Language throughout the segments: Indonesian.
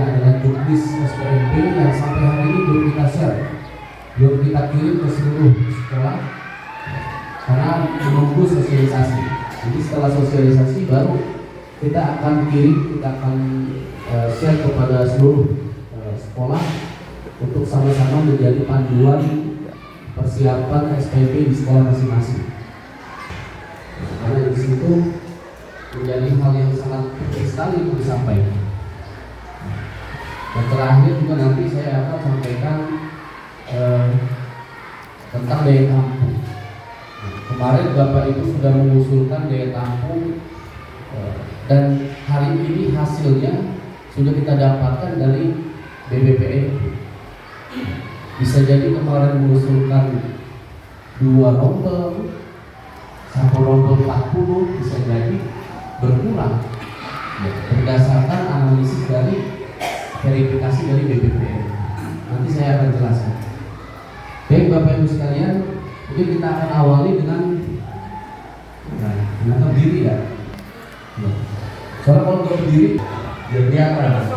adalah juknis SPMB yang sampai hari ini belum kita share, belum kita kirim ke seluruh sekolah karena menunggu sosialisasi. Jadi setelah sosialisasi baru kita akan kirim, kita akan share kepada seluruh sekolah untuk sama-sama menjadi panduan persiapan SPMB di sekolah masing-masing. Karena di situ menjadi hal yang sangat penting sekali untuk disampaikan. Dan terakhir juga nanti saya akan sampaikan tentang daya tampung. Kemarin Bapak Ibu sudah mengusulkan daya tampung dan hari ini hasilnya sudah kita dapatkan dari BBPN. Bisa jadi kemarin mengusulkan 2 rombel, 1 rombel 40, bisa jadi berkurang berdasarkan analisis dari verifikasi dari BBPN. Nanti saya akan jelaskan. Baik Bapak Ibu sekalian, mungkin kita akan awali dengan berdiri ya. Soalnya kalau nggak berdiri, jadi kelihatan.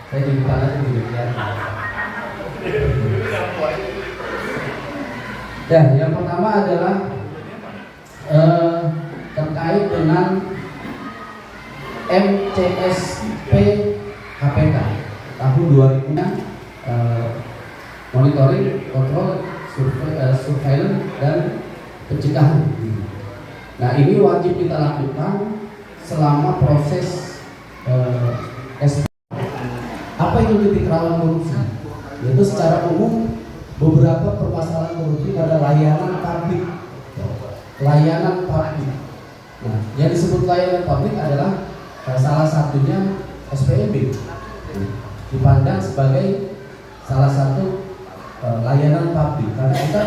Saya di depan aja tidak kelihatan. Ya, yang pertama adalah terkait dengan MCSP KPK tahun 2000 monitoring, kontrol, surveillance dan pencegahan. Nah, ini wajib kita lakukan selama proses SP. Apa itu titik rawan korupsi? Yaitu secara umum beberapa permasalahan korupsi pada layanan publik. Layanan publik. Nah, yang disebut layanan publik adalah salah satunya SPMB. Dipandang sebagai salah satu layanan publik karena kita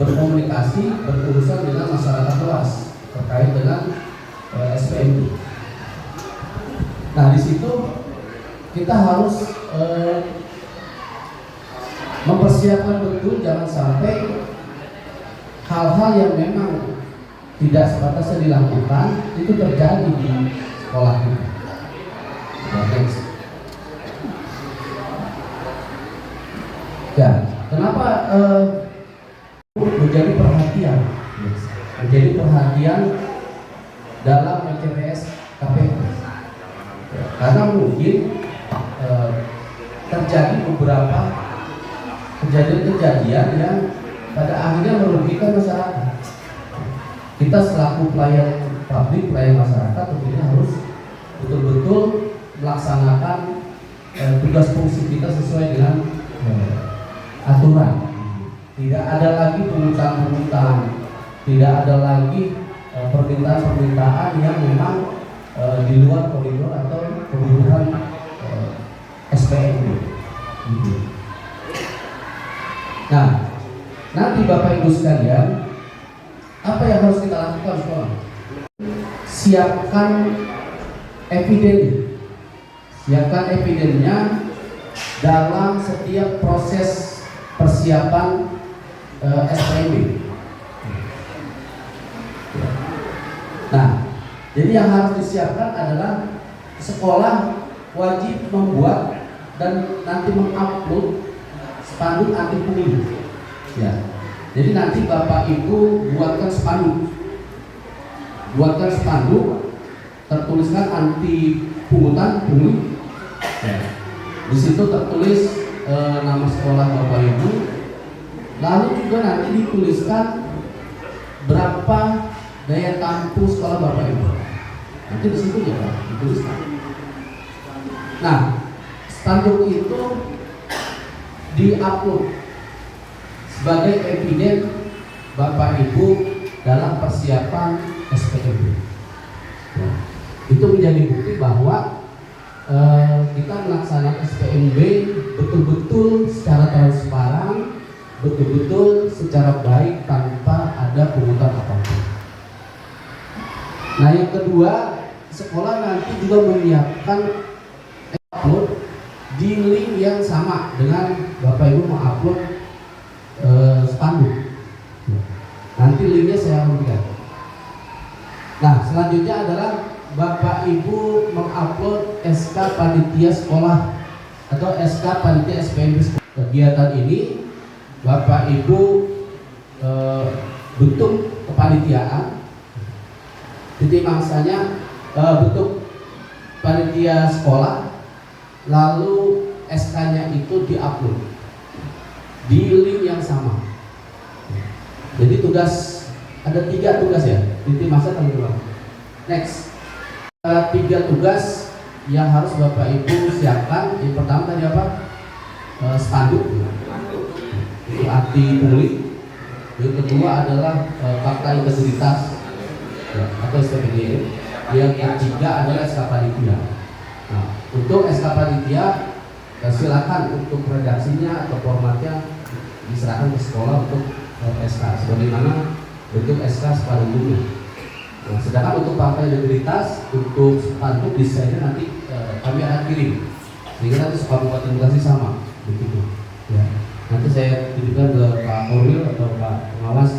berkomunikasi, berurusan dengan masyarakat luas terkait dengan SPMB. Nah, di situ kita harus mempersiapkan betul, jangan sampai hal-hal yang memang tidak sebatas dilakukan itu terjadi di sekolah kita. Ya, kenapa menjadi perhatian dalam MCPS KPK? Karena mungkin terjadi beberapa kejadian-kejadian yang pada akhirnya merugikan masyarakat. Kita selaku pelayan publik, pelayan masyarakat tentunya harus betul-betul melaksanakan tugas fungsi kita sesuai dengan aturan. Tidak ada lagi pungutan-pungutan, tidak ada lagi permintaan-permintaan yang memang di luar koridor atau kebutuhan SPMB. Nah, nanti Bapak Ibu sekalian, apa yang harus kita lakukan sekolah? Siapkan evidennya dalam setiap proses persiapan SPMB. Nah, jadi yang harus disiapkan adalah sekolah wajib membuat dan nanti mengupload spanduk anti pungli. Ya. Jadi nanti Bapak Ibu buatkan spanduk tertuliskan anti pungutan pungli. Ya. Di situ tertulis nama sekolah Bapak Ibu. Lalu juga nanti dituliskan berapa daya tampung sekolah Bapak Ibu. Nanti di situ ya Pak, dituliskan. Nah, spanduk itu diupload sebagai eviden Bapak Ibu dalam persiapan SPMB. Nah, itu menjadi bukti bahwa kita melaksanakan SPMB betul-betul secara transparan, betul-betul secara baik tanpa ada pungutan apapun. Nah, yang kedua, sekolah nanti juga menyiapkan upload di link yang sama dengan Bapak Ibu mengupload spanduk. Nanti linknya saya berikan. Nah, selanjutnya adalah Bapak Ibu mengupload SK panitia sekolah atau SK Panitia SPMB. Kegiatan ini Bapak Ibu bentuk kepanitiaan, titik maksanya bentuk panitia sekolah, lalu SK-nya itu diupload di link yang sama. Jadi ada 3 tugas ya, titik masa teman-teman. Next, 3 tugas yang harus Bapak Ibu siapkan. Yang pertama tadi apa? Spanduk, itu anti pungli. Yang kedua adalah fakta integritas atau SPPD. Yang ketiga adalah SK Panitia. Nah, untuk SK Panitia silakan untuk redaksinya atau formatnya diserahkan ke sekolah untuk SK sebagaimana bentuk SK spanduknya. Nah, sedangkan untuk fakta integritas, untuk spanduk desainnya nanti kami akan kirim, sehingga nanti Kabupaten Bekasi sama begitu. Ya. Nanti saya titipkan ke Pak Korwil atau Pak Pengawas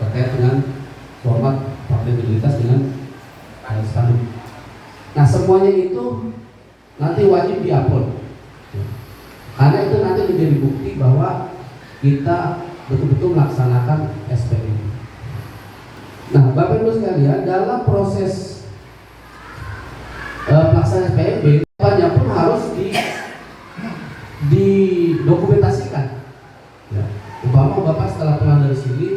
terkait dengan format fakta integritas dengan spanduk. Nah, semuanya itu nanti wajib diupload, karena itu nanti menjadi bukti bahwa kita betul-betul melaksanakan SPM. Nah, Bapak Ibu sekalian, dalam proses pelaksanaan SPMB, banyak pun harus didokumentasikan. Ya. Umpama Bapak setelah pulang dari sini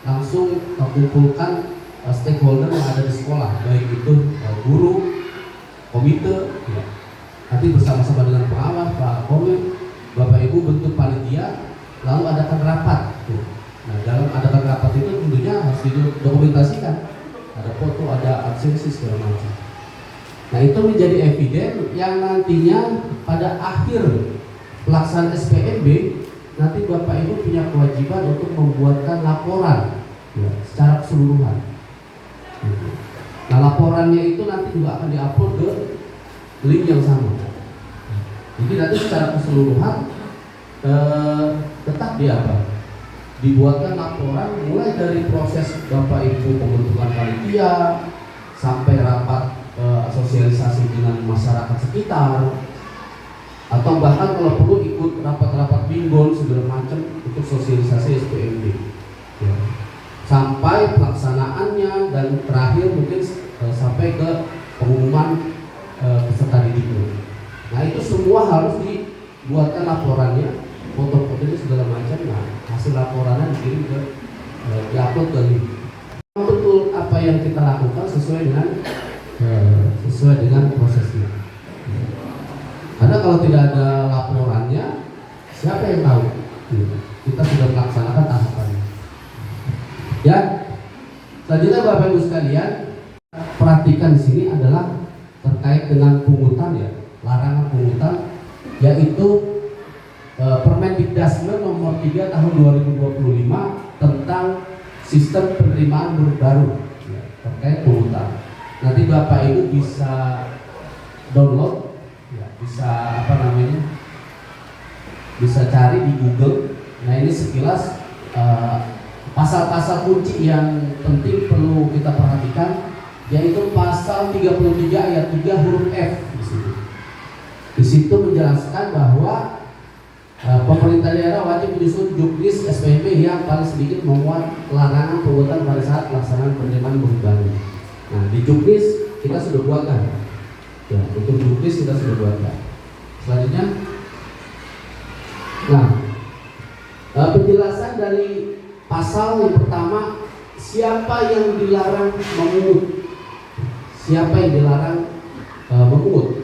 langsung mengumpulkan stakeholder yang ada di sekolah, baik itu guru, komite, ya. Nanti bersama-sama dengan pengawas, Pak Komit, Bapak Ibu bentuk panitia, lalu adakan rapat. Nah, dalam adakan rapat itu tentunya harus didokumentasikan, ada foto, ada absensi segala macam. Nah, itu menjadi eviden yang nantinya pada akhir pelaksanaan SPMB nanti Bapak Ibu punya kewajiban untuk membuatkan laporan ya, secara keseluruhan. Nah, laporannya itu nanti juga akan diupload ke link yang sama. Jadi nanti secara keseluruhan tetap dibuatkan laporan mulai dari proses Bapak Ibu pembentukan panitia sampai rapat sosialisasi dengan masyarakat sekitar, atau bahkan kalau perlu ikut rapat-rapat bimbel segala macam untuk sosialisasi SPMB ya. Sampai pelaksanaannya dan terakhir mungkin sampai ke pengumuman peserta didiknya. Nah, itu semua harus dibuatkan laporannya, foto-fotonya segala macam. Nah, hasil laporannya dikirim ke diupload ke link. Betul apa yang kita lakukan sesuai dengan prosesnya. Karena kalau tidak ada laporannya, siapa yang tahu kita sudah melaksanakan tahapannya? Ya, selanjutnya Bapak Ibu sekalian, perhatikan di sini adalah terkait dengan pungutan ya, larangan pungutan, yaitu Permendikdasmen nomor 3 tahun 2025 tentang sistem penerimaan murid baru ya, terkait pungutan. Nanti Bapak Ibu bisa download ya, bisa cari di Google. Nah, ini sekilas pasal-pasal kunci yang penting perlu kita perhatikan, yaitu pasal 33 ayat 3 huruf F di situ. Di situ menjelaskan bahwa pemerintah daerah wajib menyusun juknis SPMB yang paling sedikit memuat larangan pungutan pada saat pelaksanaan penerimaan murid baru. Nah, di juknis kita sudah buatkan. Ya, untuk juknis kita sudah buatkan. Selanjutnya, nah, penjelasan dari pasal yang pertama, siapa yang dilarang memungut? Siapa yang dilarang memungut?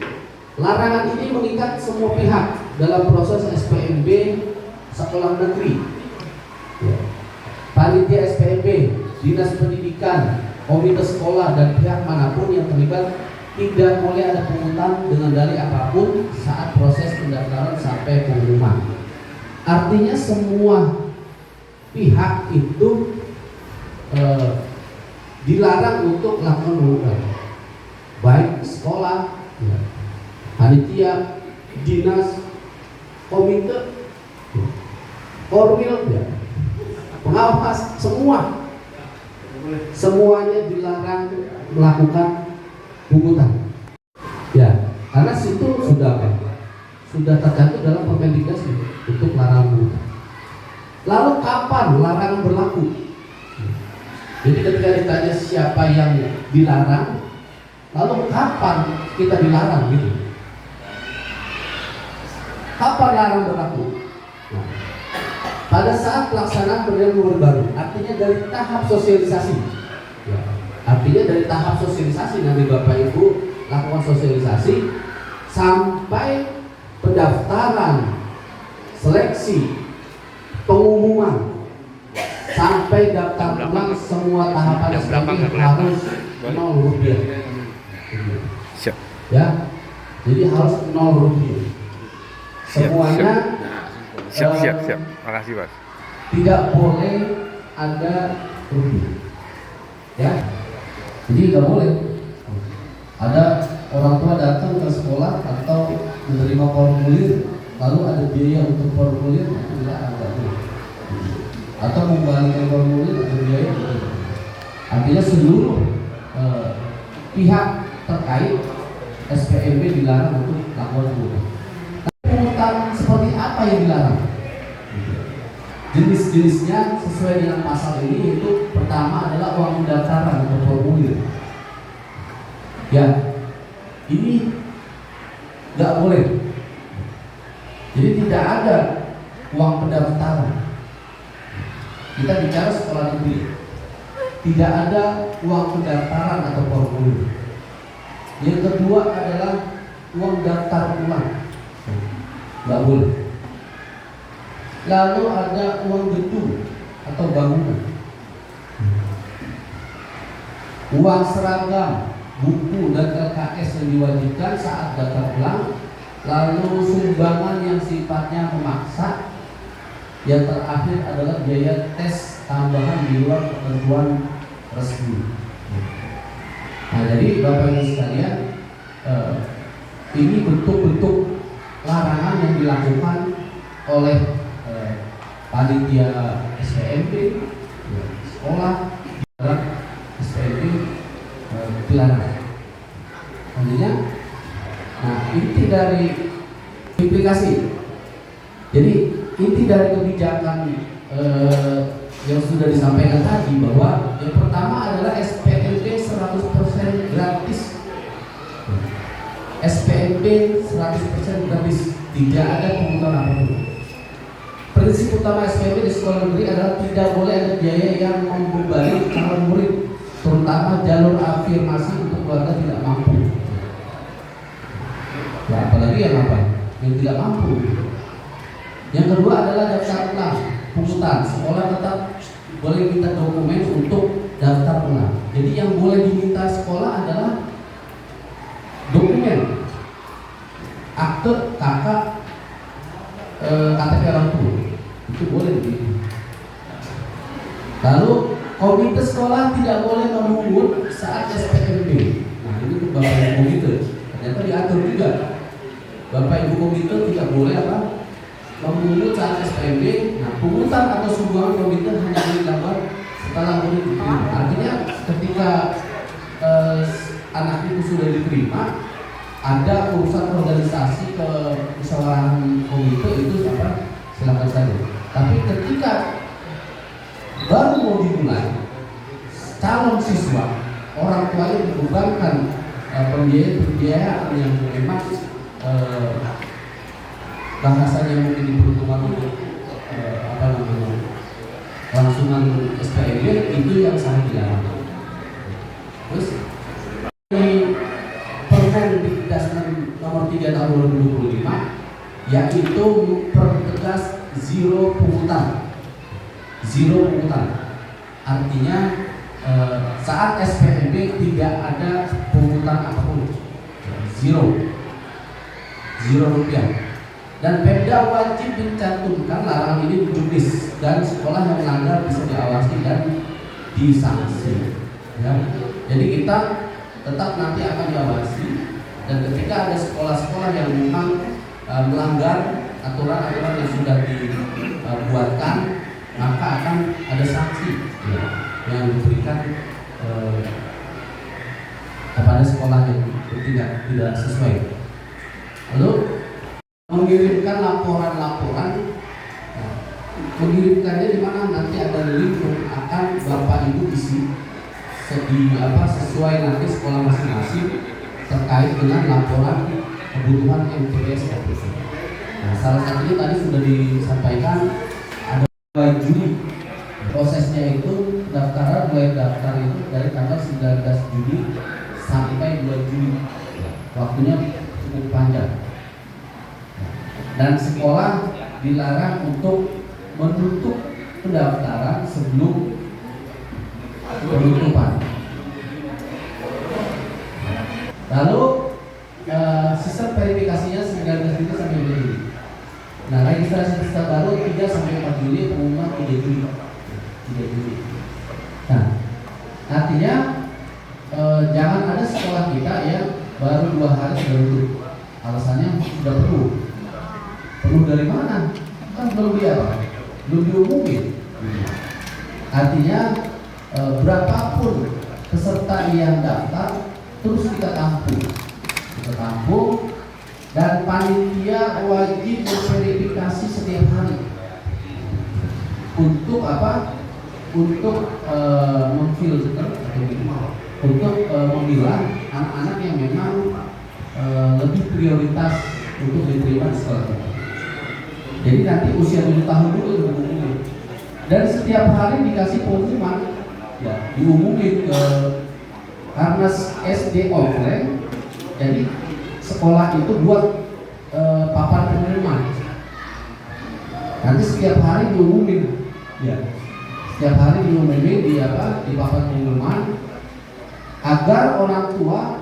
Larangan ini mengikat semua pihak dalam proses SPMB sekolah negeri. Ya. Panitia SPMB, dinas pendidikan, komite sekolah dan pihak manapun yang terlibat tidak boleh ada pungutan dengan dalih apapun saat proses pendaftaran sampai pengumuman. Artinya semua pihak itu dilarang untuk melakukan pungutan, baik sekolah, ya, panitia, dinas, komite, korwil, ya, pengawas, semuanya dilarang melakukan pungutan. Ya, karena situ sudah tergantung dalam Permendikbud untuk larangan pungutan. Lalu kapan larangan berlaku? Jadi ketika ditanya siapa yang dilarang, lalu kapan kita dilarang gitu? Kapan larang berlaku? Nah, pada saat pelaksanaan perjanjian umur baru, artinya dari tahap sosialisasi. Ya, artinya dari tahap sosialisasi nanti Bapak Ibu lakukan sosialisasi sampai pendaftaran, seleksi, pengumuman, sampai daftar ulang semua tahapan SPP harus 0 rupiah. Ya, jadi harus 0 rupiah. Semuanya siap. Makasih Mas. Tidak boleh ada rupiah. Ya, jadi nggak boleh ada orang tua datang ke sekolah atau menerima formulir lalu ada biaya untuk formulir, itu tidak ada. Atau membalikan formulir ada biaya. Artinya seluruh pihak terkait SPMB dilarang untuk melakukan pungutan. Pungutan seperti apa yang dilarang? Jenis-jenisnya sesuai dengan pasal ini, yaitu pertama adalah uang pendaftaran atau formulir. Ya, ini nggak boleh. Jadi tidak ada uang pendaftaran. Kita bicara sekolah negeri, tidak ada uang pendaftaran atau formulir. Yang kedua adalah uang daftar ulang, nggak boleh. Lalu ada uang gedung atau bangunan, uang seragam, buku dan LKS yang diwajibkan saat daftar ulang, lalu sumbangan yang sifatnya memaksa. Yang terakhir adalah biaya tes tambahan di luar ketentuan resmi. Nah, jadi Bapak Ibu sekalian, ini bentuk-bentuk larangan yang dilakukan oleh panitia SPMB, sekolah, SPMB dilarang. Artinya, nah inti dari implikasi. Jadi inti dari kebijakan yang sudah disampaikan tadi bahwa yang pertama adalah SPMB 100% gratis. SPMB 100% gratis, tidak ada pungutan apapun. Prinsip utama SPMB di sekolah negeri adalah tidak boleh ada biaya yang membebani calon murid, terutama jalur afirmasi untuk keluarga tidak mampu. Ya, apalagi yang apa? Yang tidak mampu. Yang kedua adalah daftar ulang, pungutan. Sekolah tetap boleh minta dokumen untuk daftar ulang. Jadi yang boleh diminta sekolah adalah dokumen, akte kakak, KTP orang tua, itu boleh begitu. Lalu komite sekolah tidak boleh memungut saat SPMB. Nah ini untuk Bapak Ibu komite, ternyata diatur juga. Bapak Ibu komite tidak boleh apa? Memungut saat SPMB. Nah, pungutan atau sumbangan komite hanya boleh dilakukan setelah murid diterima. Artinya ketika anak itu sudah diterima, ada urusan organisasi ke musyawarah komite itu apa? Silakan saja. Tapi ketika baru mau dimulai, calon siswa, orang tuanya dibebankan pembiayaan yang memang bahasanya mungkin diperuntukkan untuk langsungan SPMB, itu yang sangat dilarang. Terus di Permendikbud nomor 3 tahun 2025 yaitu mempertegas zero pungutan. Zero pungutan artinya saat SPMB tidak ada pungutan apapun, zero rupiah. Dan Pemda wajib mencantumkan larangan ini di juknis, dan sekolah yang melanggar bisa diawasi dan disanksi. Ya. Jadi kita tetap nanti akan diawasi, dan ketika ada sekolah-sekolah yang memang melanggar aturan-aturan yang sudah dibuatkan, maka akan ada sanksi ya, yang diberikan kepada sekolah yang tidak sesuai. Lalu mengirimkan laporan-laporan. Nah, mengirimkannya di mana nanti ada link yang akan Bapak Ibu isi sesuai nanti sekolah masing-masing terkait dengan laporan kebutuhan MTS. Nah, salah satunya tadi sudah disampaikan ada 2 Juli. Prosesnya itu pendaftaran mulai daftar itu dari tanggal 19 Juli sampai 2 Juli. Waktunya cukup panjang. Dan sekolah dilarang untuk menutup pendaftaran sebelum penutupan. Lalu sistem verifikasinya 19 Juli sampai 2 Juli. Nah, registrasi peserta baru 3 sampai 4 Juli, pengumuman 3 Juli. Nah, artinya jangan ada sekolah kita yang baru 2 hari sudah tutup. Alasannya sudah penuh dari mana? Kan belum diumumin. Artinya berapapun peserta yang daftar terus kita tampung dan panitia wajib memverifikasi setiap hari. Untuk apa? Untuk memfilter untuk memilah anak-anak yang memang lebih prioritas untuk diterima di sekolah kita. Jadi nanti usia 7 tahun dulu diumumin. Dan setiap hari dikasih pengumuman, ya, diumumin karena SD offline, jadi sekolah itu buat papan pengumuman. Nanti setiap hari diumumin, ya, setiap hari diumumin di papan pengumuman agar orang tua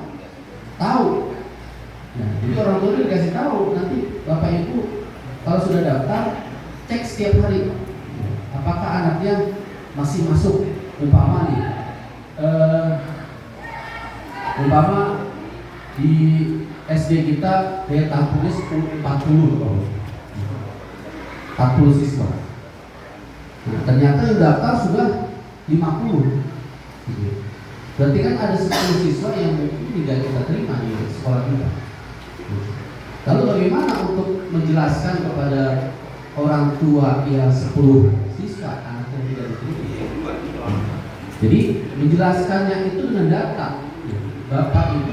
tahu. Nah, jadi orang tua itu dikasih tahu nanti Bapak Ibu kalau sudah daftar cek setiap hari apakah anaknya masih masuk. Umpama nih, di SD kita daya tampungnya 40 siswa. Nah, ternyata yang daftar sudah 50. Berarti kan ada 10 siswa yang mungkin tidak kita terima di sekolah kita. Lalu bagaimana untuk menjelaskan kepada orang tua yang 10 siswa anaknya tidak diterima? Jadi menjelaskannya itu dengan data. Bapak Ibu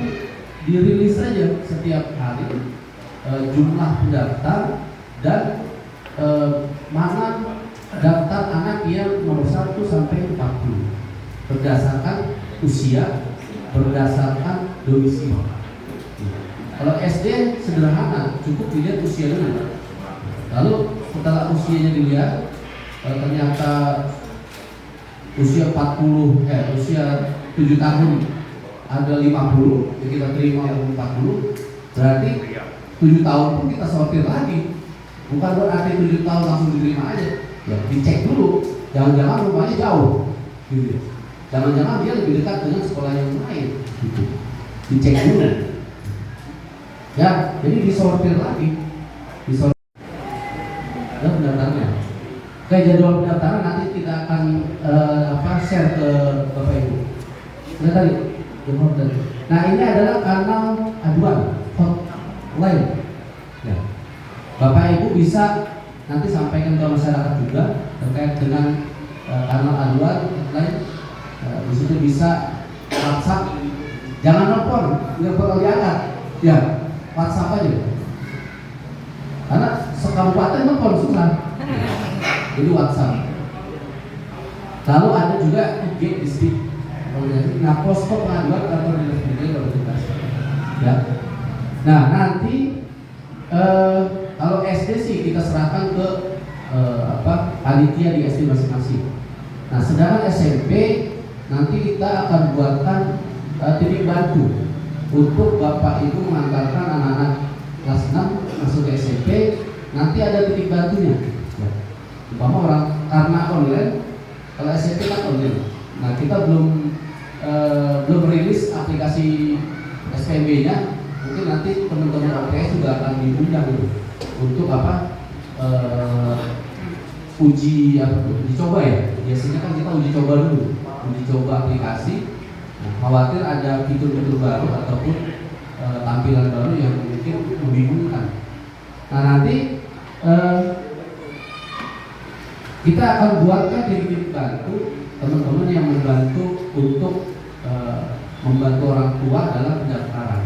dirilis saja setiap hari jumlah pendaftar dan mana daftar anak yang nomor 1 sampai 40 berdasarkan usia, berdasarkan domisili. Kalau SD sederhana, cukup dilihat usia dulu. Lalu setelah usianya dilihat, ternyata usia 7 tahun ada 50, ya kita terima 40, berarti 7 tahun pun kita sortir lagi. Bukan berarti 7 tahun langsung diterima aja, ya dicek dulu. Jangan-jangan rumahnya jauh, gitu. Jangan-jangan dia lebih dekat dengan sekolah yang lain, gitu. Dicek dulu. Ya, jadi disortir lagi. Dan pendaftarannya. Oke, jadwal pendaftaran nanti kita akan share ke Bapak Ibu. Sudah tadi. Nah, ini adalah kanal aduan hotline. Ya. Bapak Ibu bisa nanti sampaikan ke masyarakat juga terkait dengan kanal aduan hotline. Di situ bisa WhatsApp. Jangan nelfon, nggak perlu diangkat. Ya, WhatsApp aja. Karena sekabupaten nelfon susah. Jadi WhatsApp. Lalu ada juga IG di sini. Nah, posko pengaduan kantor dinas pendidikan dan edukasi. Ya. Nah, nanti kalau SD sih kita serahkan ke panitia di SD masing-masing. Nah, sedangkan SMP nanti kita akan buatkan titik bantu untuk Bapak Ibu mengantarkan anak-anak kelas 6 masuk ke SMP. Nanti ada titik bantunya. Umpama orang karena online, kalau SMP kan online. Nah, kita belum rilis aplikasi SPMB-nya. Mungkin nanti teman-teman OPS juga akan diundang untuk uji coba ya. Biasanya kan kita uji coba dulu, uji coba aplikasi. Nah, khawatir ada fitur-fitur baru ataupun tampilan baru yang mungkin membingungkan. Nah nanti kita akan buatkan titik bantu teman-teman yang membantu untuk membantu orang tua dalam pendaftaran,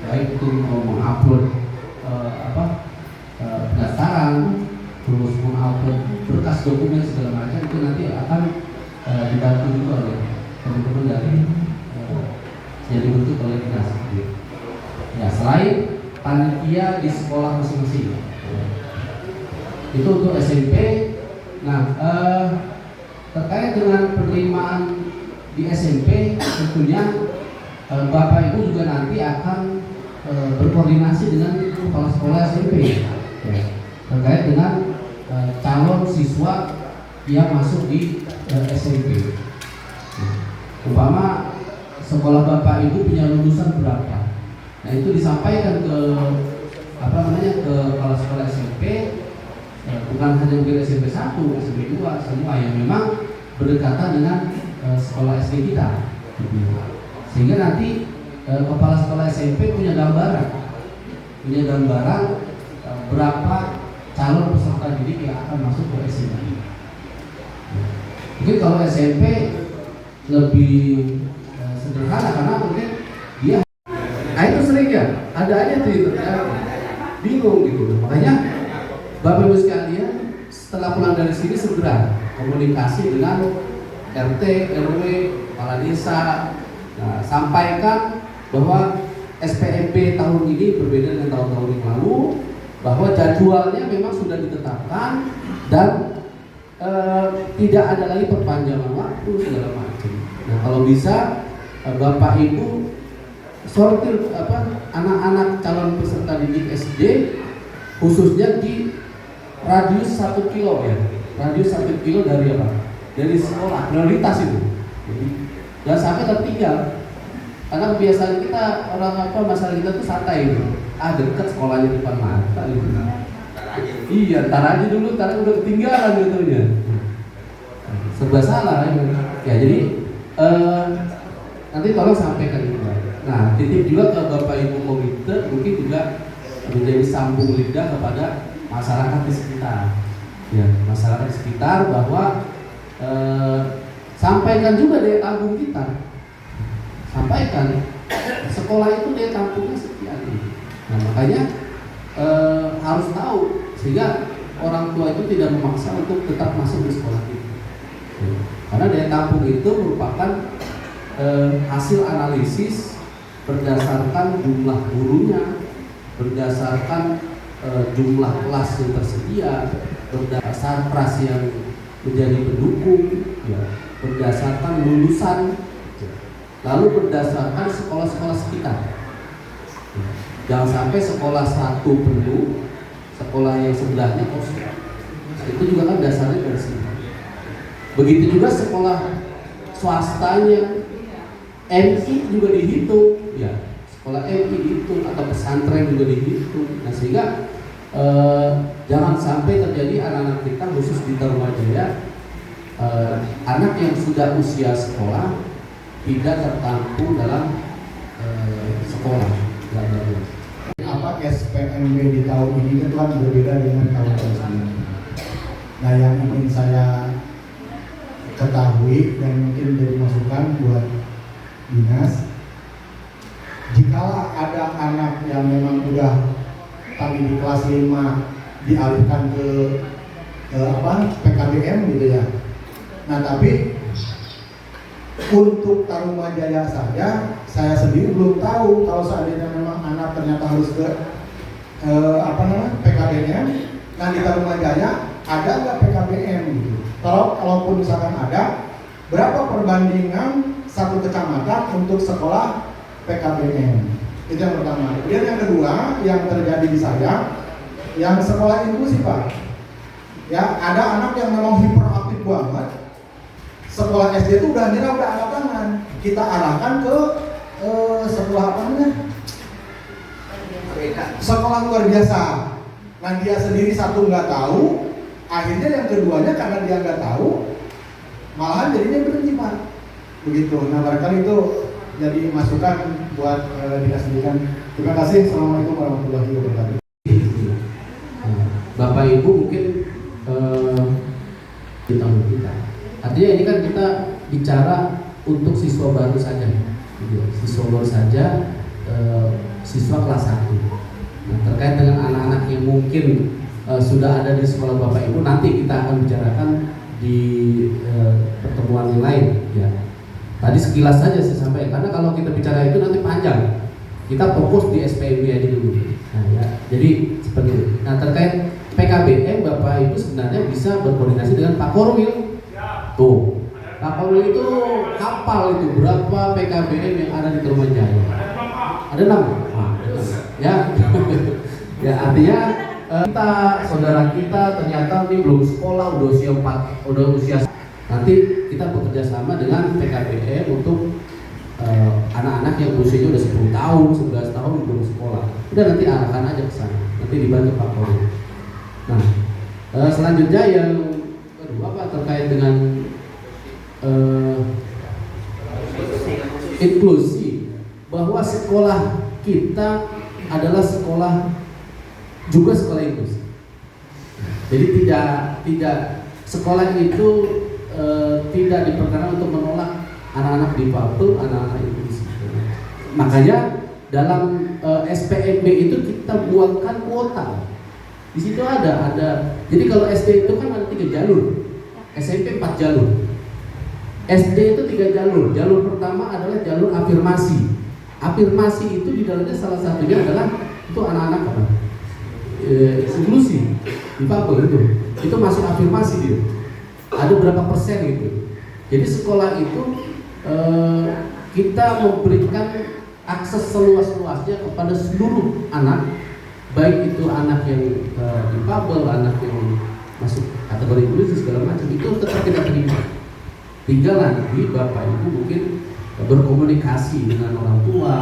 baik itu mau mengupload pendaftaran, terus mengupload berkas dokumen segala macam, itu nanti akan dibantu juga oleh teman-teman dari yang dibentuk oleh dinas. Ya, selain panitia di sekolah masing-masing, itu untuk SMP. Nah, terkait dengan penerimaan di SMP, tentunya Bapak Ibu juga nanti akan berkoordinasi dengan kepala sekolah SMP ya, terkait dengan calon siswa yang masuk di SMP. Umpama sekolah Bapak Ibu punya lulusan berapa, nah itu disampaikan ke ke kepala sekolah SMP. Bukan hanya mungkin SMP 1, SMP 2, semua yang memang berdekatan dengan sekolah SD kita. Sehingga nanti kepala sekolah SMP punya gambaran berapa calon peserta didik yang akan masuk ke SMP. Mungkin kalau SMP lebih sederhana karena mungkin dia, nah itu sering ya, ada aja tuh bingung gitu. Makanya Bapak Ibu sekalian, setelah pulang dari sini segera komunikasi dengan RT, RW, kepala desa. Nah, sampaikan bahwa SPMB tahun ini berbeda dengan tahun-tahun yang lalu, bahwa jadwalnya memang sudah ditetapkan dan tidak ada lagi perpanjangan waktu segala macam. Nah, kalau bisa Bapak Ibu sortir anak-anak calon peserta didik SD khususnya di radius 1 kilo ya, radius 1 kilo dari dari sekolah, prioritas itu. Jadi jangan sampai tertinggal, karena kebiasaan kita masyarakat kita tuh santai gitu. Dekat sekolahnya depan mata gitu. Iya, tar aja dulu, tar udah ketinggalan gitu ya. Serba salah ya. Jadi nanti tolong sampaikan juga. Nah, titip juga ke Bapak Ibu komite, mungkin juga menjadi sambung lidah kepada masyarakat di sekitar, ya, masyarakat di sekitar bahwa sampaikan juga daya tampung kita, sampaikan sekolah itu daya tampungnya sekian. Nah, makanya harus tahu sehingga orang tua itu tidak memaksa untuk tetap masuk di sekolah itu, karena daya tampung itu merupakan hasil analisis berdasarkan jumlah gurunya, berdasarkan jumlah kelas yang tersedia, berdasarkan pras yang menjadi pendukung, ya, berdasarkan lulusan, lalu berdasarkan sekolah-sekolah sekitar. Jangan sampai sekolah satu penuh, sekolah yang sebelahnya kosong. Itu juga kan dasarnya dari sini. Begitu juga sekolah swastanya, MI juga dihitung, ya. Sekolah MI dihitung atau pesantren juga dihitung. Nah, sehingga jangan sampai terjadi anak-anak kita khusus di Tarumajaya anak yang sudah usia sekolah tidak tertampung dalam sekolah. Apa SPMB di tahun ini itu kan berbeda dengan tahun-tahun sebelumnya. Nah, yang ingin saya ketahui dan mungkin jadi masukan buat dinas, jikalau ada anak yang memang udah tadi di kelas 5 dialihkan ke PKBM gitu ya. Nah, tapi untuk Tarumajaya saja saya sendiri belum tahu kalau seandainya memang anak ternyata harus ke PKBM. Nah, di Tarumajaya ada nggak PKBM gitu? Kalaupun misalkan ada, berapa perbandingan satu kecamatan untuk sekolah PKBM? Itu yang pertama. Kemudian yang kedua yang terjadi di saya, yang sekolah inklusif Pak. Ya, ada anak yang memang hiperaktif banget. Sekolah SD itu udah angkat tangan. Kita arahkan ke sekolah sekolah luar biasa. Nah, dia sendiri satu nggak tahu, akhirnya yang keduanya karena dia nggak tahu, malahan jadinya berhenti Pak. Begitu. Nah, barangkali itu jadi masukan buat dinas pendidikan. Terima kasih. Assalamualaikum warahmatullahi wabarakatuh. Bapak Ibu mungkin kita. Artinya ini kan kita bicara untuk siswa baru saja, siswa baru saja, siswa kelas 1. Nah, terkait dengan anak-anak yang mungkin sudah ada di sekolah Bapak Ibu, nanti kita akan bicarakan di pertemuan yang lain. Ya. Tadi sekilas saja saya sampaikan, karena kalau kita bicara itu nanti panjang. Kita fokus di SPMB aja dulu. Nah, ya. Jadi seperti itu. Nah, terkait PKBM, Bapak Ibu sebenarnya bisa berkoordinasi dengan Pak Korwil. Tuh, Pak Korwil itu hafal itu berapa PKBM yang ada di Tarumajaya. Ada 6. Ya, ya artinya kita saudara kita ternyata ini belum sekolah, udah usia 4, udah usia. Nanti kita bekerja sama dengan PKBM untuk anak-anak yang usianya udah 10 tahun, 11 tahun belum sekolah. Udah nanti arahkan aja ke sana. Nanti dibantu Pak Korwil. Nah, selanjutnya yang kedua Pak terkait dengan inklusi, bahwa sekolah kita adalah juga sekolah inklusi. Jadi tidak sekolah itu tidak diperkenakan untuk menolak anak-anak difabel, anak-anak inklusi. Makanya dalam SPMB itu kita buatkan kuota. Di situ ada. Jadi kalau SD itu kan ada 3 jalur, SMP 4 jalur. SD itu 3 jalur. Jalur pertama adalah jalur afirmasi. Afirmasi itu di dalamnya salah satunya adalah itu anak-anak apa? Inklusi, difabel itu. Itu masuk afirmasi dia. Ada berapa persen gitu. Jadi sekolah itu kita memberikan akses seluas-luasnya kepada seluruh anak, baik itu anak yang difabel, anak yang masuk kategori inklusi segala macam, itu tetap kita terima. Tinggal nanti Bapak Ibu mungkin berkomunikasi dengan orang tua,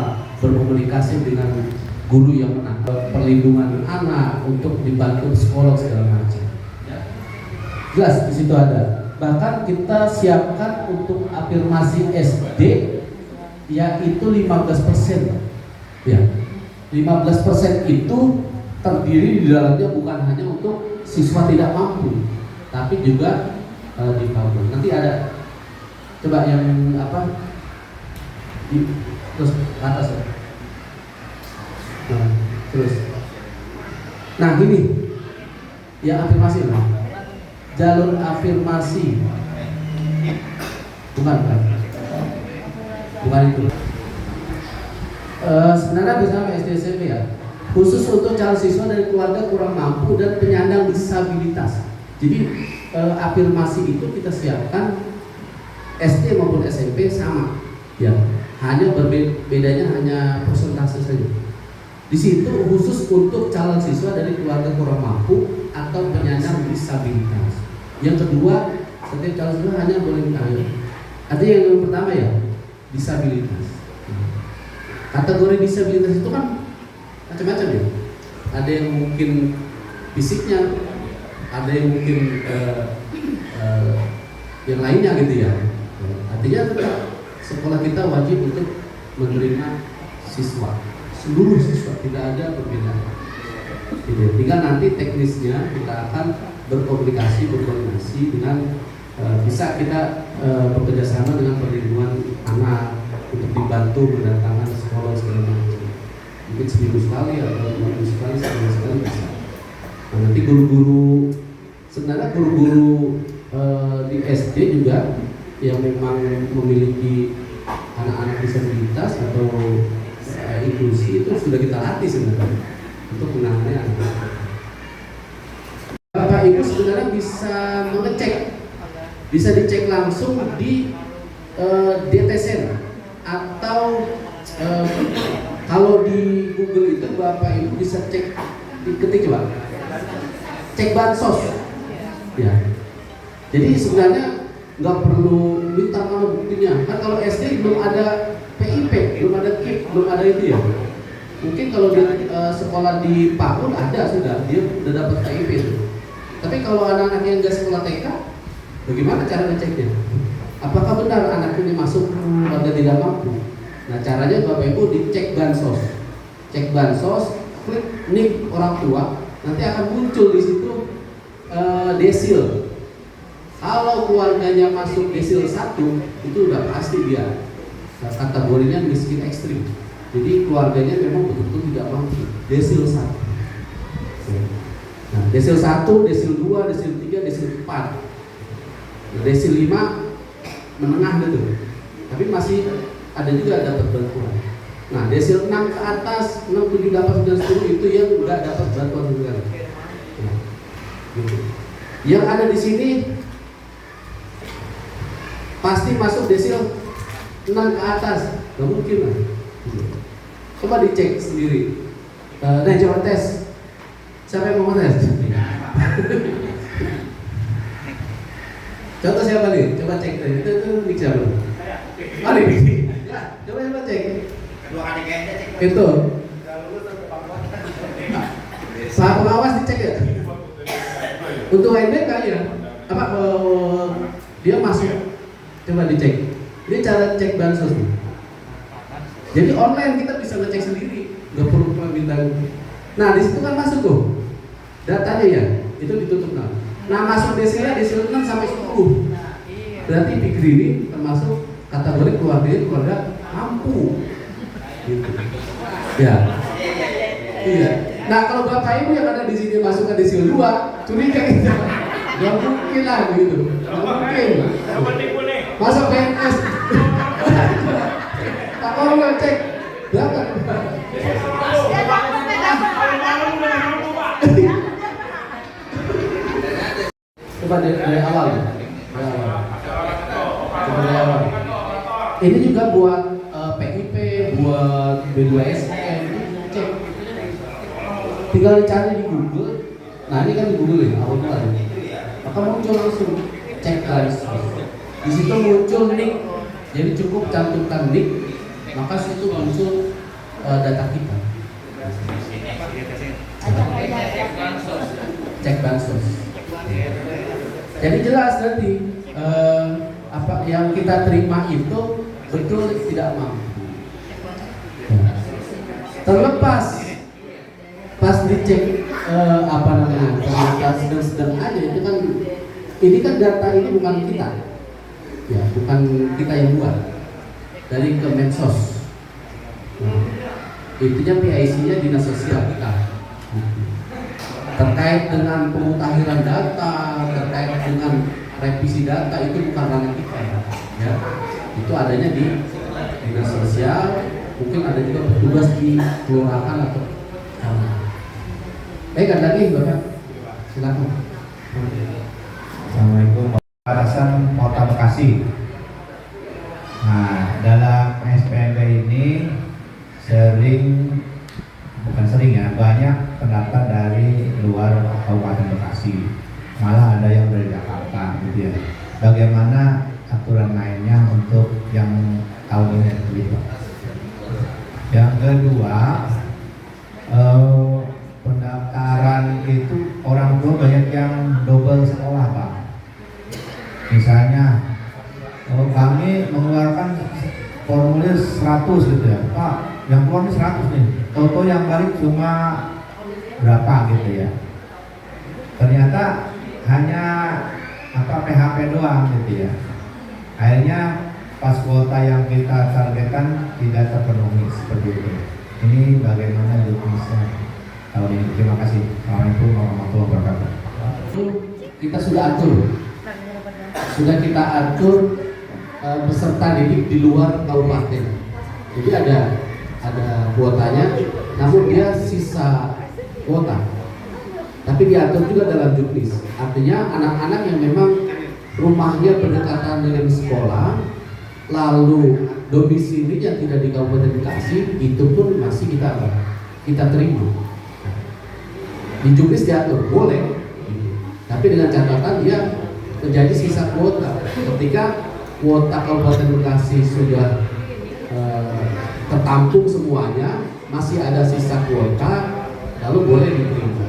berkomunikasi dengan guru yang menangkap perlindungan anak untuk dibantu psikolog segala macam. Jelas di situ ada. Bahkan kita siapkan untuk afirmasi SD yaitu 15%. Ya. 15% itu terdiri di dalamnya bukan hanya untuk siswa tidak mampu, tapi juga difabel. Nanti ada coba yang terus ke atas ya. Nah, terus. Nah ini yang afirmasi lah. Jalur afirmasi bukan itu. Sebenarnya bersama SD SMP ya, khusus untuk calon siswa dari keluarga kurang mampu dan penyandang disabilitas. Jadi afirmasi itu kita siapkan SD maupun SMP sama, ya. Hanya bedanya hanya persentase saja. Di situ khusus untuk calon siswa dari keluarga kurang mampu atau penyandang disabilitas. Yang kedua, setiap calon siswa hanya boleh bertanya. Artinya yang pertama ya, disabilitas. Kategori disabilitas itu kan macam-macam ya. Ada yang mungkin fisiknya, ada yang mungkin yang lainnya gitu ya. Artinya tetap sekolah kita wajib untuk menerima siswa, seluruh siswa, tidak ada perbedaan. Tinggal nanti teknisnya kita akan berkoordinasi dengan bisa kita bekerja sama dengan perlindungan anak untuk dibantu mendatangkan sekolah segala macam. Mungkin seminggu sekali atau 2 minggu sekali, sebulan sekali bisa. Nah, nanti sebenarnya guru-guru di SD juga yang memang memiliki anak-anak disabilitas atau inklusi itu sudah kita latih sebenarnya untuk menangani anak-anak. Bapak Ibu sebenarnya bisa mengecek, bisa dicek langsung di DTSN atau kalau di Google itu Bapak Ibu bisa cek, ketik coba cek bansos ya. Jadi sebenarnya nggak perlu minta mana buktinya, kan kalau SD belum ada PIP, belum ada KIP, belum ada itu ya. Mungkin kalau di sekolah di PAUD ada sudah, dia udah dapat PIP itu. Tapi kalau anak-anak yang nggak sekolah TK, bagaimana cara ngeceknya? Apakah benar anak ini masuk keluarga tidak mampu? Nah caranya Bapak Ibu dicek bansos, cek bansos, klik nik orang tua, nanti akan muncul di situ desil. Kalau keluarganya masuk desil 1, itu udah pasti dia kategorinya miskin ekstrim. Jadi keluarganya memang betul-betul tidak mampu. Desil 1. Nah, desil 1, desil 2, desil 3, desil 4. Desil 5 menengah gitu. Tapi masih ada juga dapat bantuan. Nah, desil 6 ke atas, 6, 7, 8, 9, 10 itu yang enggak dapat bantuan negara. Nah, gitu. Yang ada di sini pasti masuk desil 6 ke atas, nggak mungkin lah. Coba dicek sendiri. Nah, coba tes. Siapa yang mau tes? Contoh siapa nih? Coba cek. Itu nik siapa? Mari. Ya, coba cek. Itu. Pak pengawas dicek ya. Untuk UNBK ya. Apa? Dia masuk. Coba dicek. Ini cara cek bansos nih. Jadi online kita bisa ngecek sendiri, nggak perlu bintang. Nah di situ kan masuk tuh datanya ya, itu ditutup nah. Nah masuk desilnya desil 6 sampai 10. Berarti pikir ini termasuk kategori keluarga mampu. Gitu. Ya. Iya. Nah kalau bapak ibu yang ada di sini masuk ke desil 2, curiga gitu. Gak mungkin lah gitu. Gak mungkin. Masuk PNS. Tak mau nggak cek berapa? Coba dari awal. Coba dari awal. Ini juga buat PIP, buat B2SN, cek. Tinggal dicari di Google. Nah ini kan di Google ya, awal. Maka muncul langsung cek list. Di situ muncul nick. Jadi cukup cantumkan nick, maka situ muncul data kita. Cek bansos. Jadi jelas nanti apa yang kita terima itu betul tidak mampu. Terlepas pas dicek apa namanya ternyata sedang-sedang aja itu kan ini kan data ini bukan kita. Ya, bukan kita yang buat dari Kemensos. Itunya PIC-nya dinas sosial kita. Terkait dengan pemutahiran data, terkait dengan revisi data itu bukan ranah kita. Ya, itu adanya di dinas sosial. Mungkin ada juga petugas di kelurahan atau. Ada lagi Bapak? Silakan. Assalamualaikum. Batasan Kota Bekasi. Nah, dalam SPMB ini bukan sering ya, banyak pendaftar dari luar Kabupaten Bekasi. Malah ada yang dari Jakarta gitu ya. Bagaimana aturan mainnya untuk yang tahun ini terlibat? Yang kedua, pendaftaran itu orang tua banyak yang double sekolah, Pak. Misalnya kami mengeluarkan formulir 100 gitu ya, Pak, yang keluar 100 nih, toto yang balik cuma berapa gitu ya. Ternyata hanya PHP doang gitu ya. Akhirnya pas kuota yang kita targetkan tidak terpenuhi seperti itu. Ini bagaimana bisa tahun ini? Terima kasih. Assalamualaikum warahmatullahi wabarakatuh. Kita sudah kita atur peserta didik di luar kabupaten. Jadi ada kuotanya, namun dia sisa kuota. Tapi diatur juga dalam juknis. Artinya anak-anak yang memang rumahnya berdekatan dengan sekolah, lalu domisilinya tidak di Kabupaten Bekasi, itu pun masih kita terima. Di juknis diatur boleh, tapi dengan catatan dia menjadi sisa kuota. Ketika kuota Kabupaten Bekasi sudah tertampung semuanya, masih ada sisa kuota, lalu boleh diterima.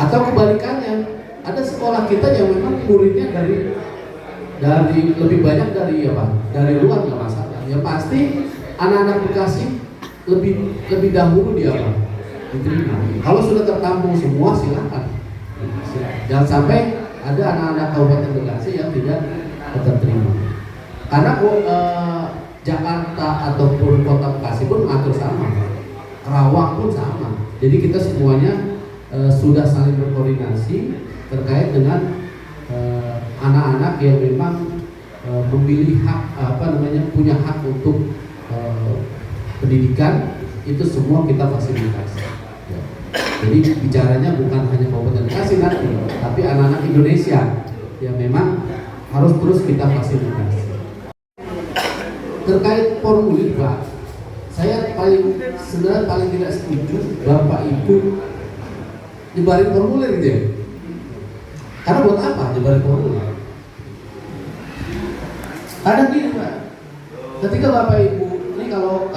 Atau kebalikannya, ada sekolah kita yang memang muridnya dari lebih banyak dari luar, nggak masalah. Yang pasti anak-anak Bekasi lebih dahulu dia diterima. Kalau sudah tertampung semua silakan. Jangan sampai ada anak-anak Kabupaten Bekasi yang tidak terterima. Karena Jakarta ataupun Kota Bekasi pun mengatur sama, Karawang pun sama. Jadi kita semuanya sudah saling berkoordinasi terkait dengan anak-anak yang memang memilih hak punya hak untuk pendidikan, itu semua kita fasilitasi. Ya. Jadi bicaranya bukan hanya Kabupaten Bekasi nanti, tapi anak-anak Indonesia yang memang harus terus kita fasilitasi. Terkait formulir, Pak, saya sebenarnya paling tidak setuju Bapak Ibu nyebarin formulir gitu ya. Karena buat apa nyebarin formulir? Kadang gini, Pak, ketika Bapak Ibu ini kalau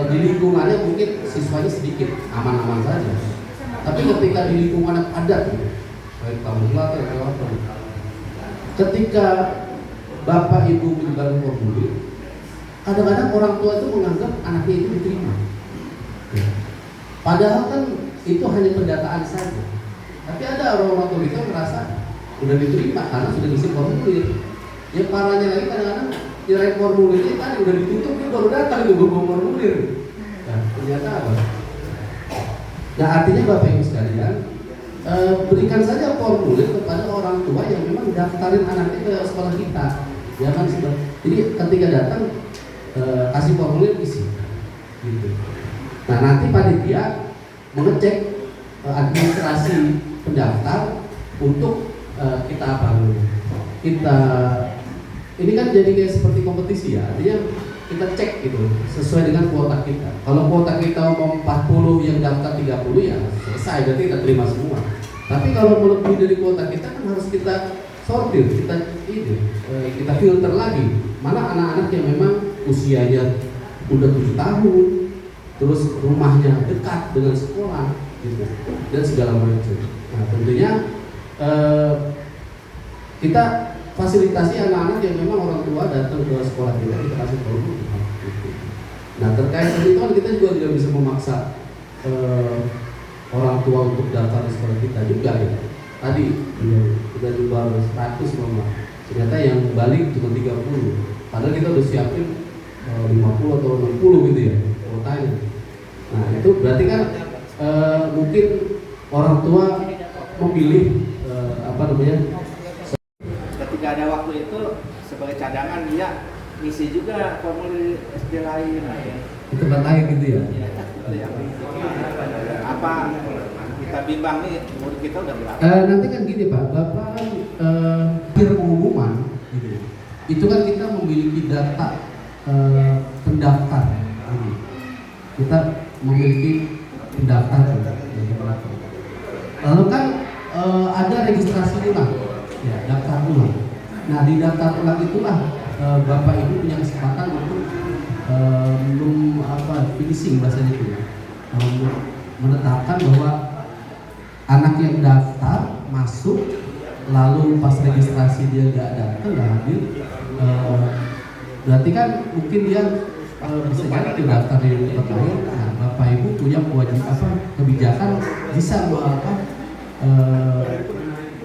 di lingkungannya mungkin siswanya sedikit aman-aman saja, tapi ketika di lingkungan padat, baik Kabupaten atau apa, ketika Bapak Ibu menyebarkan formulir, kadang-kadang orang tua itu menganggap anaknya itu diterima. Padahal kan itu hanya pendataan saja. Tapi ada orang-orang tua itu merasa sudah diterima karena sudah ngisi formulir. Ya parahnya lagi kadang-kadang nilai formulirnya kan udah ditutup, dia baru datang itu bawa formulir. Nah, ternyata apa? Nah, artinya Bapak Ibu sekalian, berikan saja formulir kepada orang tua yang memang daftarin anaknya ke sekolah kita. Jangan jadi ketika datang kasih formulir isi. Gitu. Nah, nanti panitia mengecek administrasi pendaftar untuk kita ini kan jadi kayak seperti kompetisi ya, artinya kita cek gitu sesuai dengan kuota kita. Kalau kuota kita mau 40 yang daftar 30 ya selesai, berarti kita terima semua. Tapi kalau melebihi dari kuota kita kan harus kita sortir, kita filter lagi mana anak-anak yang memang usianya udah 7 tahun, terus rumahnya dekat dengan sekolah gitu, dan segala macam. Nah, tentunya kita fasilitasi anak-anak yang memang orang tua datang ke sekolah kita kasih tahu. Nah, terkait itu kan kita juga tidak bisa memaksa orang tua untuk daftar di sekolah kita juga ya. Tadi kita jual 100 mama, ternyata yang balik cuma 30. Padahal kita udah siapin 50 atau 60 gitu ya kuotanya. Nah, itu berarti kan mungkin orang tua memilih ketika ada waktu itu sebagai cadangan dia ngisi juga formulir SD lain. Di tempat lain gitu ya. Apa kita bimbang nih murid kita udah berapa? Nanti kan gini Pak, Bapak kan akhir pengumuman gitu. Itu kan kita memiliki data pendaftar. Kita memiliki pendaftar. Lalu kan ada registrasi ulang, ya, daftar ulang. Nah, di daftar ulang itulah Bapak Ibu punya kesempatan untuk finishing bahasanya itu, menetapkan bahwa anak yang daftar masuk, lalu pas registrasi dia nggak datang, nggak hadir, berarti kan mungkin dia bisa jadi daftar di tempat lain. Nah, Bapak Ibu punya kebijakan bisa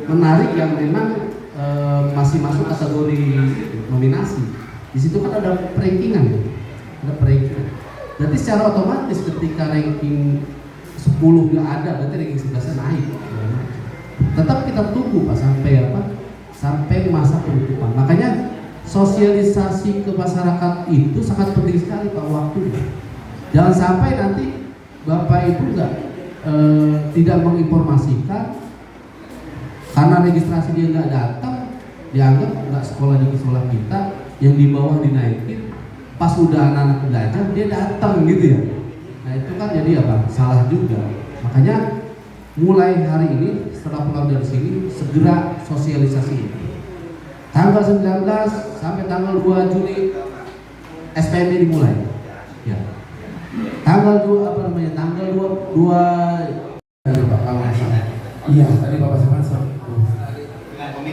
menarik yang memang masih masuk kategori nominasi. Di situ kan ada rankingan, Berarti secara otomatis ketika ranking 10 nggak ada, berarti ranking 11 naik. Tetap kita tunggu Pak sampai masa penutupan. Makanya sosialisasi ke masyarakat itu sangat penting sekali Pak waktunya. Jangan sampai nanti Bapak Ibu tidak menginformasikan karena registrasi dia nggak datang, dianggap nggak sekolah di sekolah kita, yang di bawah dinaikin, pas udah anak-anak belajar dia datang gitu ya. Nah itu kan jadi salah juga. Makanya mulai hari ini setelah pulang dari sini segera sosialisasi. Tanggal 19 sampai tanggal 2 Juli SPM dimulai. Ya. Tanggal 2 dari Pak Kawasan. Iya, tadi Bapak Saman.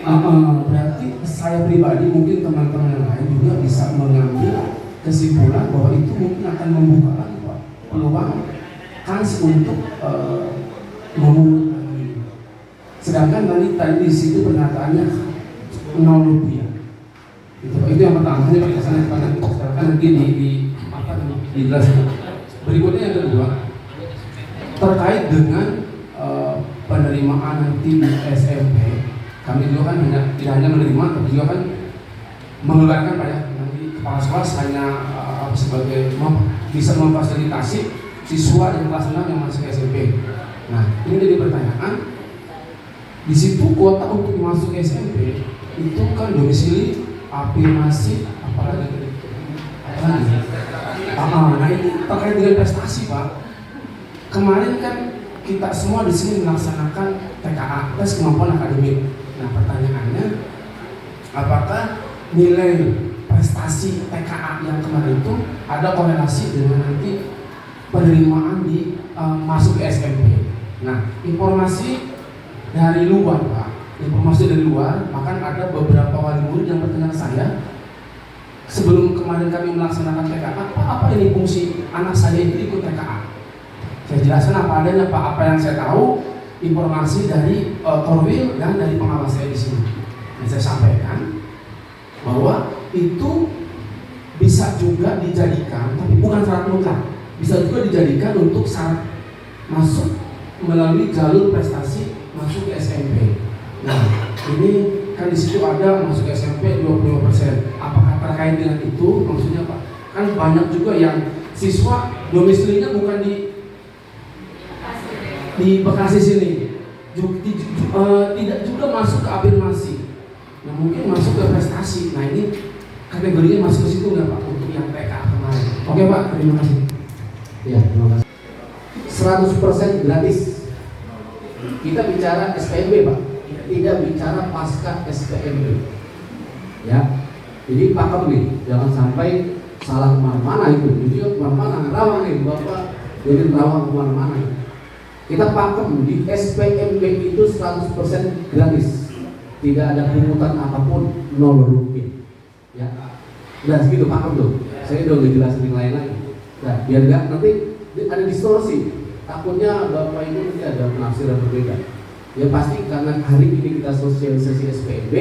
Berarti saya pribadi, mungkin teman-teman yang lain juga bisa mengambil kesimpulan bahwa itu mungkin akan membuka peluang kans untuk memungut lagi. Sedangkan tadi di situ pernyataannya 0 rupiah. Itu yang pertama. Hanya bagi kesana sedangkan nanti dijelaskan. Berikutnya yang kedua terkait dengan penerimaan nanti di SMP. Kami juga kan tidak hanya menerima, tapi juga kan mengeluarkan banyak nanti kepala sekolah hanya sebagai bisa memfasilitasi siswa yang kelas 6 yang masuk SMP. Nah, ini jadi pertanyaan. Di situ kuota untuk masuk SMP itu kan domisili, afirmasi, apalagi. Nah ini terkait dengan prestasi, Pak. Kemarin kan kita semua di sini melaksanakan TKA, tes kemampuan akademik. Nah, pertanyaannya, apakah nilai prestasi TKA yang kemarin itu ada korelasi dengan nanti penerimaan di masuk ke SMP? Nah, informasi dari luar, Pak. Informasi dari luar, bahkan ada beberapa wali murid yang bertanya ke saya, sebelum kemarin kami melaksanakan TKA, apa ini fungsi anak saya itu ikut TKA? Saya jelaskan apa adanya, Pak. Apa yang saya tahu, informasi dari Korwil dan dari pengawas saya di sini. Dan saya sampaikan bahwa itu bisa juga dijadikan, tapi bukan syarat mutlak, bisa juga dijadikan untuk syarat masuk melalui jalur prestasi masuk ke SMP. Nah, ini kan di situ ada masuk ke SMP 25%. Apakah terkait dengan itu? Maksudnya Pak, kan banyak juga yang siswa domisilinya bukan di Bekasi sini, tidak juga masuk ke afirmasi. Nah, mungkin masuk ke prestasi. Nah, ini kategorinya masuk ke situ nggak Pak untuk yang PK kemarin? Oke Pak, terima kasih. Ya, terima kasih. 100% gratis. Kita bicara SPMB Pak, tidak bicara pasca SPMB. Ya, jadi pakem nih, jangan sampai salah kemana-mana itu. Jadi kemana-mana, rawang nih Bapak, jadi rawang kemana-mana. Kita pakem di SPMB itu 100% gratis, tidak ada pungutan apapun, 0 rupiah. Ya, udah segitu pakem tuh. Saya udah ngejelasin yang lain lagi. Nah, biar nggak nanti ada distorsi. Takutnya Bapak Ibu nanti ada penafsiran berbeda. Ya pasti karena hari ini kita sosialisasi SPMB,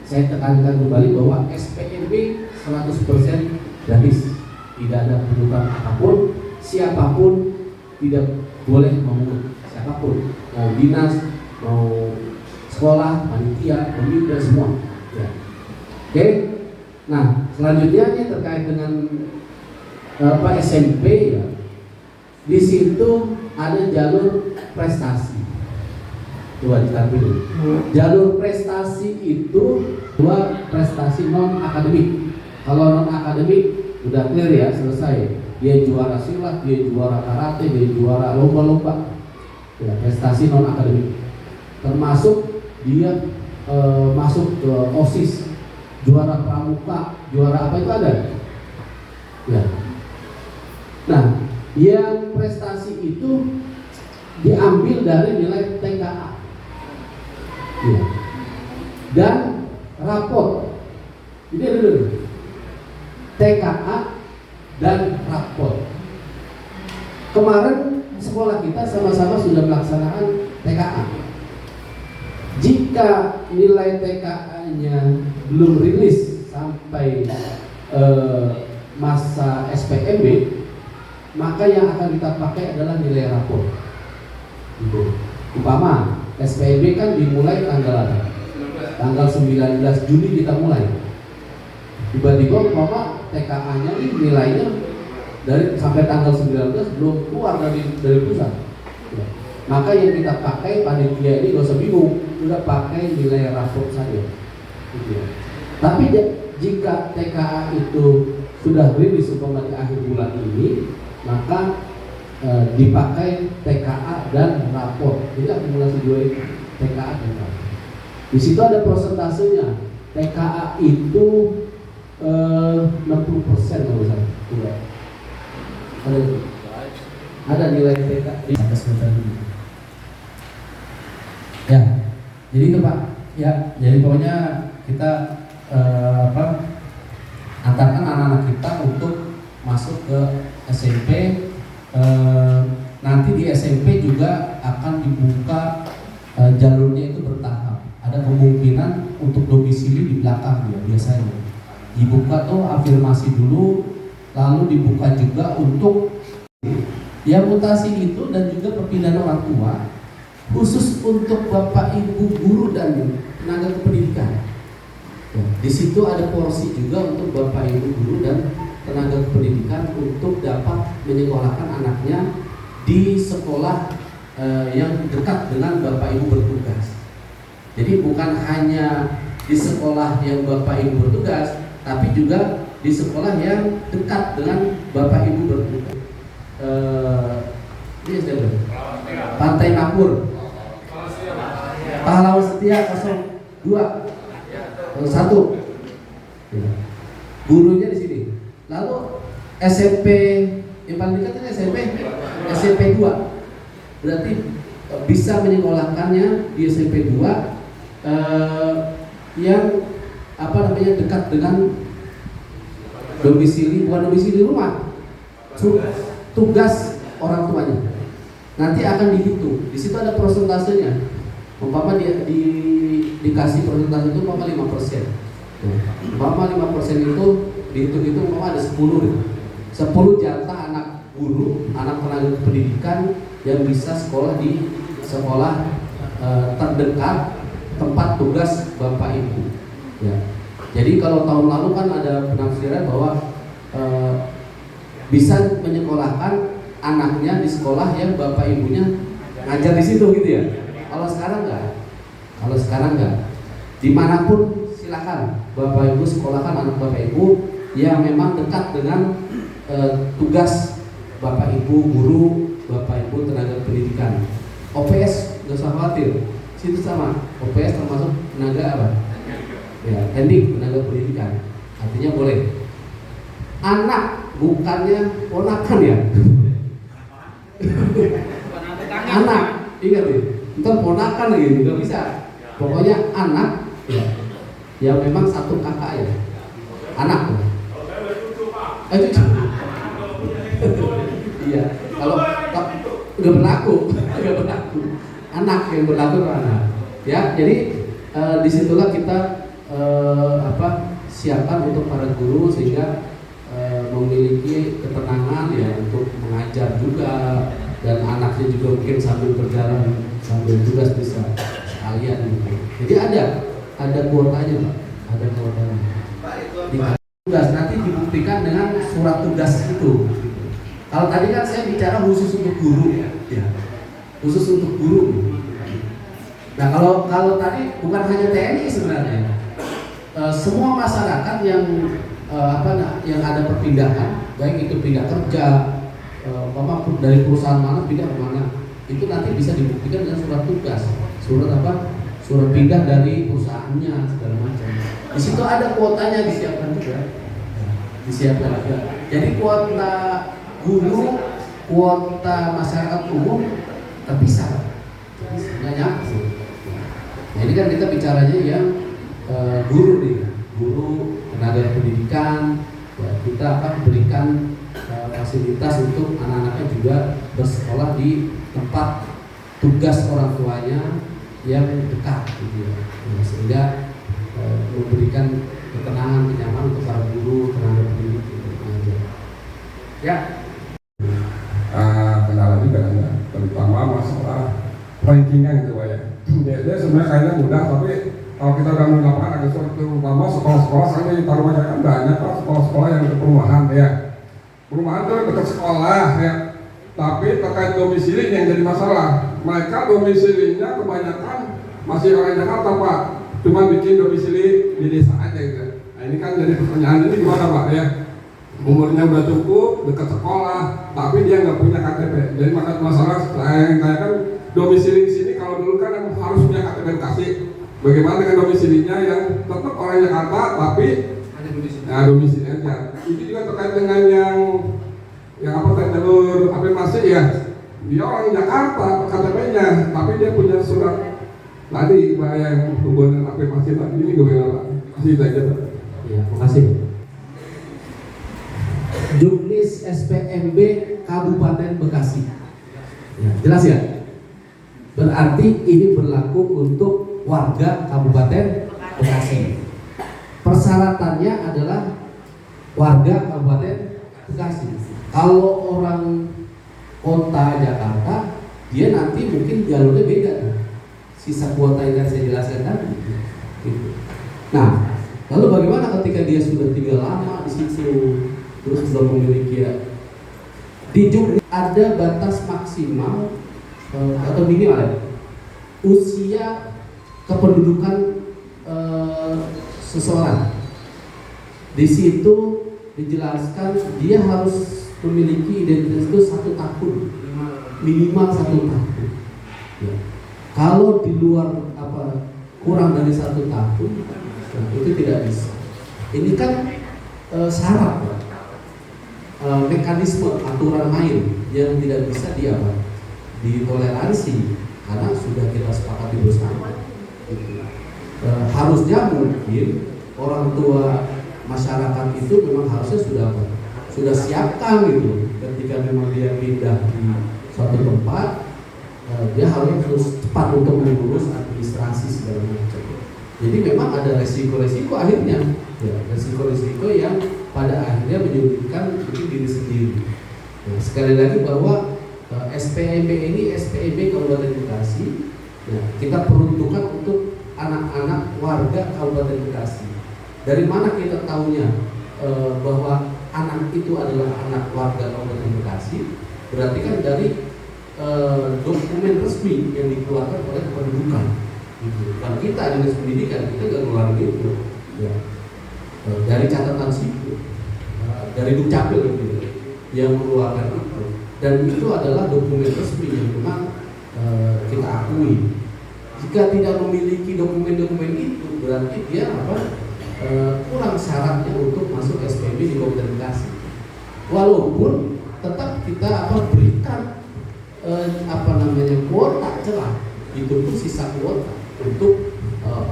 saya tekankan kembali bahwa SPMB 100% gratis, tidak ada pungutan apapun, siapapun tidak boleh memungut, siapapun, mau dinas, mau sekolah, panitia, pemimpin semua. Ya. Oke, nah selanjutnya ini terkait dengan SMP ya. Di situ ada jalur prestasi. Coba ditampil dulu. Jalur prestasi itu dua prestasi non akademik. Kalau non akademik udah clear ya, selesai. Dia juara silat, dia juara karate, dia juara lomba-lomba. Ya, prestasi non akademik. Termasuk dia masuk ke OSIS, juara pramuka, juara apa itu ada. Ya. Nah, yang prestasi itu diambil dari nilai TKA. Ya. Dan raport. Ini dulu. TKA dan raport. Kemarin sekolah kita sama-sama sudah melaksanakan TKA. Jika nilai TKA-nya belum rilis sampai masa SPMB, maka yang akan kita pakai adalah nilai rapor. Umpama SPMB kan dimulai tanggal 19 Juni kita mulai. Tiba-tiba umpama TKA-nya ini nilainya dari sampai tanggal 19 belum keluar dari pusat. Ya. Maka yang kita pakai panitia ini gak usah bingung, sudah pakai nilai rapor saja. Gitu ya. Tapi jika TKA itu sudah rilis umpama di akhir bulan ini, maka dipakai TKA dan rapor. Jadi akumulasi dua itu, TKA dan rapor. Di situ ada persentasenya. TKA itu 60% kalau saya. Ada nilai TKA di atas ya. Jadi itu Pak. Ya, jadi pokoknya kita antarkan anak-anak kita untuk masuk ke SMP nanti di SMP juga akan dibuka jalurnya itu bertahap. Ada kemungkinan untuk domisili di belakang ya biasanya. Dibuka tuh afirmasi dulu, lalu dibuka juga untuk ya mutasi itu dan juga perpindahan orang tua khusus untuk Bapak Ibu guru dan tenaga kependidikan. Ya, di situ ada porsi juga untuk Bapak Ibu guru dan tenaga kependidikan untuk dapat menyekolahkan anaknya di sekolah yang dekat dengan Bapak Ibu bertugas. Jadi bukan hanya di sekolah yang Bapak Ibu bertugas, tapi juga di sekolah yang dekat dengan Bapak Ibu bertugas. Ini sudah Pantai Makmur, Pahlawan Setia 02 1. Gurunya di sini. Lalu SMP yang paling dekat ini SMP 2. Berarti bisa menyekolahkannya di SMP 2 yang dekat dengan domisili, bukan domisili rumah, tugas orang tuanya. Nanti akan dihitung. Di situ ada persentasenya. Umpama dia dikasih persentase itu umpama 5%. Umpama 5% itu dihitung umpama ada 10 jatah anak guru, anak tenaga pendidikan yang bisa sekolah di sekolah terdekat tempat tugas Bapak Ibu. Ya. Jadi kalau tahun lalu kan ada penafsiran bahwa bisa menyekolahkan anaknya di sekolah yang Bapak Ibunya ngajar di situ gitu ya. Kalau sekarang enggak. Dimanapun silakan Bapak Ibu sekolahkan anak Bapak Ibu yang memang dekat dengan tugas Bapak Ibu guru, Bapak Ibu tenaga pendidikan. OPS nggak usah khawatir, situ sama. OPS termasuk tenaga apa? Ya, teknik tenaga pendidikan. Artinya boleh. Anak bukannya ponakan ya. Anak, ingat nih. Ntar ponakan lagi nggak bisa. Pokoknya anak ya, yang memang satu kakak ya. Anak. Cucu. Iya. Kalau nggak berlaku. Anak yang berlaku itu anak. Ya, jadi disitulah kita siapkan untuk para guru sehingga memiliki ketenangan ya untuk mengajar juga, dan anaknya juga mungkin sambil berjalan sambil tugas bisa sekalian gitu. Jadi ada kuotanya Pak, ada kuotanya. Tugas nanti dibuktikan dengan surat tugas itu. Kalau tadi kan saya bicara khusus untuk guru ya, khusus untuk guru. Nah kalau tadi bukan hanya TNI sebenarnya, semua masyarakat yang yang ada perpindahan, baik itu pindah kerja, dari perusahaan mana pindah ke mana, itu nanti bisa dibuktikan dengan surat tugas, surat pindah dari perusahaannya segala macam. Di situ ada kuotanya disiapkan juga. Jadi kuota guru, kuota masyarakat umum terpisah, nggak nyambung. Nah ini kan kita bicaranya yang guru nih, guru tenaga pendidikan, ya, kita akan berikan fasilitas untuk anak-anaknya juga bersekolah di tempat tugas orang tuanya yang dekat, gitu ya. Sehingga memberikan ketenangan, kenyamanan untuk para guru, tenaga pendidik gitu. Ya. Kendala juga kan, terutama masalah rankingan gitu Pak ya. Dia sebenarnya kayaknya mudah, tapi kalau kita udah di lapangan ada suatu umpama sekolah-sekolah saya di Tarumajaya kan banyak Pak, sekolah-sekolah yang dekat perumahan ya. Perumahan itu dekat sekolah ya. Tapi terkait domisili yang jadi masalah. Mereka domisilinya kebanyakan masih orang Jakarta Pak. Cuma bikin domisili di desa aja gitu. Nah ini kan jadi pertanyaan ini gimana Pak ya? Umurnya udah cukup, dekat sekolah, tapi dia nggak punya KTP. Jadi masalah yang kayak kan domisili di sini kalau dulu kan harus punya KTP Bekasi. Bagaimana dengan domisilinya yang tetap orang Jakarta tapi domisili aja. Itu juga terkait dengan yang jalur afirmasi ya. Dia orang Jakarta KTP-nya, tapi dia punya surat tadi Pak yang hubungan afirmasi tadi ini gimana Pak? Kasih saja Pak. Ya, makasih. Juknis SPMB Kabupaten Bekasi. Ya, jelas ya? Berarti ini berlaku untuk warga Kabupaten Bekasi. Persyaratannya adalah warga Kabupaten Bekasi. Kalau orang kota Jakarta, dia nanti mungkin jalurnya beda. Sisa kuota yang saya jelaskan tadi. Gitu. Nah, lalu bagaimana ketika dia sudah tinggal lama di situ, terus sudah memiliki ya, di Jogja ada batas maksimal atau minimal ya, usia kependudukan seseorang. Di situ dijelaskan dia harus memiliki identitas itu 1 tahun, minimal 1 tahun. Ya. Kalau di luar kurang dari 1 tahun, nah, itu tidak bisa. Ini kan syarat, mekanisme aturan main yang tidak bisa ditoleransi karena sudah kita sepakati bersama. Gitu. Harusnya mungkin orang tua masyarakat itu memang harusnya sudah siapkan gitu. Ketika memang dia pindah di suatu tempat, dia harus cepat untuk mengurus administrasi segala macam. Jadi memang ada resiko-resiko akhirnya, ya, resiko-resiko yang pada akhirnya menyulitkan diri sendiri. Nah, sekali lagi bahwa SPMB ini SPMB Kabupaten Bekasi, ya, kita peruntukkan untuk anak-anak warga Kabupaten Bekasi. Dari mana kita tahunya bahwa anak itu adalah anak warga Kabupaten Bekasi? Berarti kan dari dokumen resmi yang dikeluarkan oleh kependudukan. Kalau kita dinas pendidikan, kita nggak ngeluarin itu. Ya. Dari catatan sipil, dari Dukcapil gitu, yang mengeluarkan itu. Dan itu adalah dokumen resmi yang memang kita akui. Jika tidak memiliki dokumen-dokumen itu, berarti dia kurang syaratnya untuk masuk SPMB di Kabupaten Bekasi. Walaupun tetap kita berikan kuota celah, itu pun sisa kuota untuk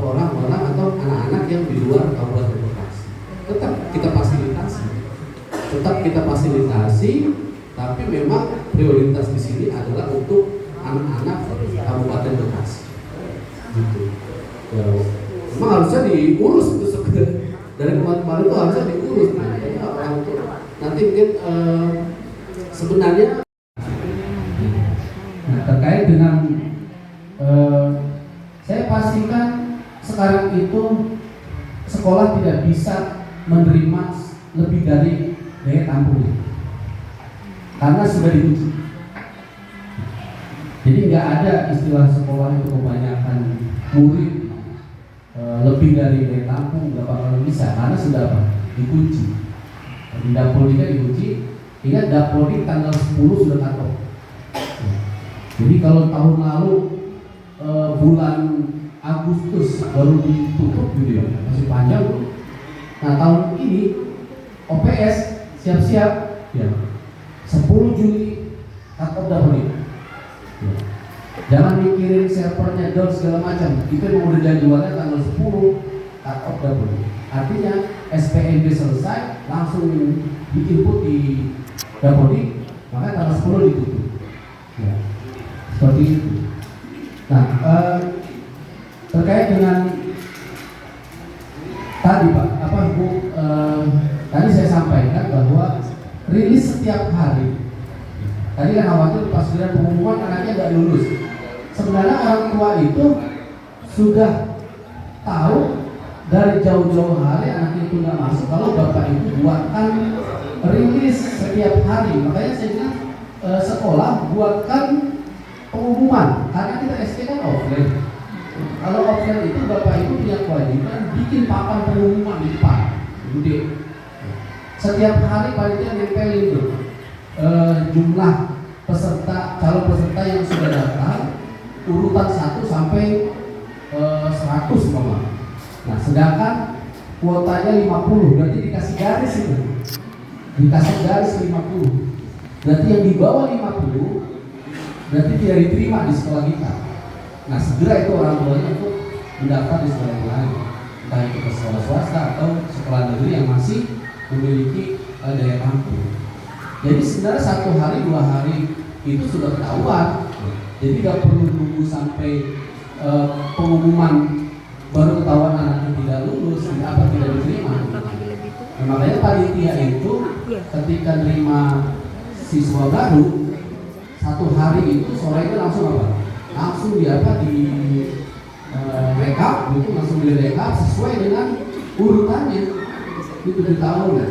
orang-orang atau anak-anak yang di luar Kabupaten Bekasi. Tetap kita fasilitasi, tapi memang prioritas di sini adalah untuk anak-anak Kabupaten Bekasi. Gitu. Ya, memang harusnya diurus itu dari kemarin itu harusnya diurus. Nanti mungkin sebenarnya terkait dengan saya pastikan sekarang itu sekolah tidak bisa menerima lebih dari daya tampungnya karena sudah diuji. Jadi nggak ada istilah sekolah itu kebanyakan murid lebih dari daya tampung nggak bakal bisa karena sudah dikunci. Di Dapolika diuji, ingat Dapoldik tanggal 10 sudah cut-off. Jadi kalau tahun lalu bulan Agustus baru ditutup gitu ya, masih panjang. Nah tahun ini OPS siap-siap ya 10 Juli cut-off Dapoldik. Ya. Jangan mikirin servernya down segala macam. Itu yang udah jadwalnya tanggal 10 cut-off Dapoldik. Artinya SPMB selesai langsung diinput di Dapoldik, maka tanggal 10 ditutup. Ya. Seperti itu. Nah, terkait dengan tadi Pak, tadi saya sampaikan bahwa rilis setiap hari. Tadi kan khawatir pas sudah pengumuman anaknya nggak lulus. Sebenarnya orang tua itu sudah tahu dari jauh-jauh hari anaknya itu nggak masuk. Kalau bapak itu buatkan rilis setiap hari, makanya saya bilang sekolah buatkan pengumuman karena kita SD kan offline. Kalau offline itu bapak ibu punya kewajiban bikin papan pengumuman di depan gede. Setiap hari panitia nempelin itu jumlah peserta, calon peserta yang sudah daftar urutan 1 sampai 100 mama. Nah sedangkan kuotanya 50, berarti dikasih garis itu, dikasih garis 50. Berarti yang di bawah 50 berarti tidak diterima di sekolah kita. Nah segera itu orang tuanya untuk mendaftar di sekolah yang lain, entah itu ke sekolah swasta atau sekolah negeri yang masih memiliki daya tampung. Jadi sebenarnya 1 hari 2 hari itu sudah ketahuan. Jadi nggak perlu nunggu sampai pengumuman baru ketahuan anaknya tidak lulus, tidak diterima. Nah, makanya panitia itu ketika nerima siswa baru, satu hari itu sorenya langsung apa? Langsung di rekap, itu langsung direkap sesuai dengan urutannya. Itu 7 tahun,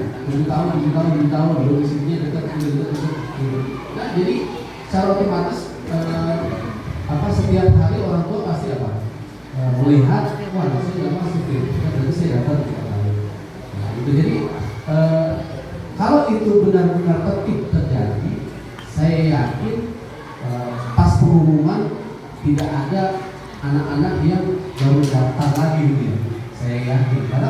domisilinya dekat. Nah, jadi secara otomatis setiap hari orang tua pasti melihat, wah saya nggak masuk berarti saya dapat. Nah, itu jadi kalau itu benar-benar terjadi, saya yakin pas pengumuman tidak ada anak-anak yang baru daftar lagi gitu ya. Saya yakin karena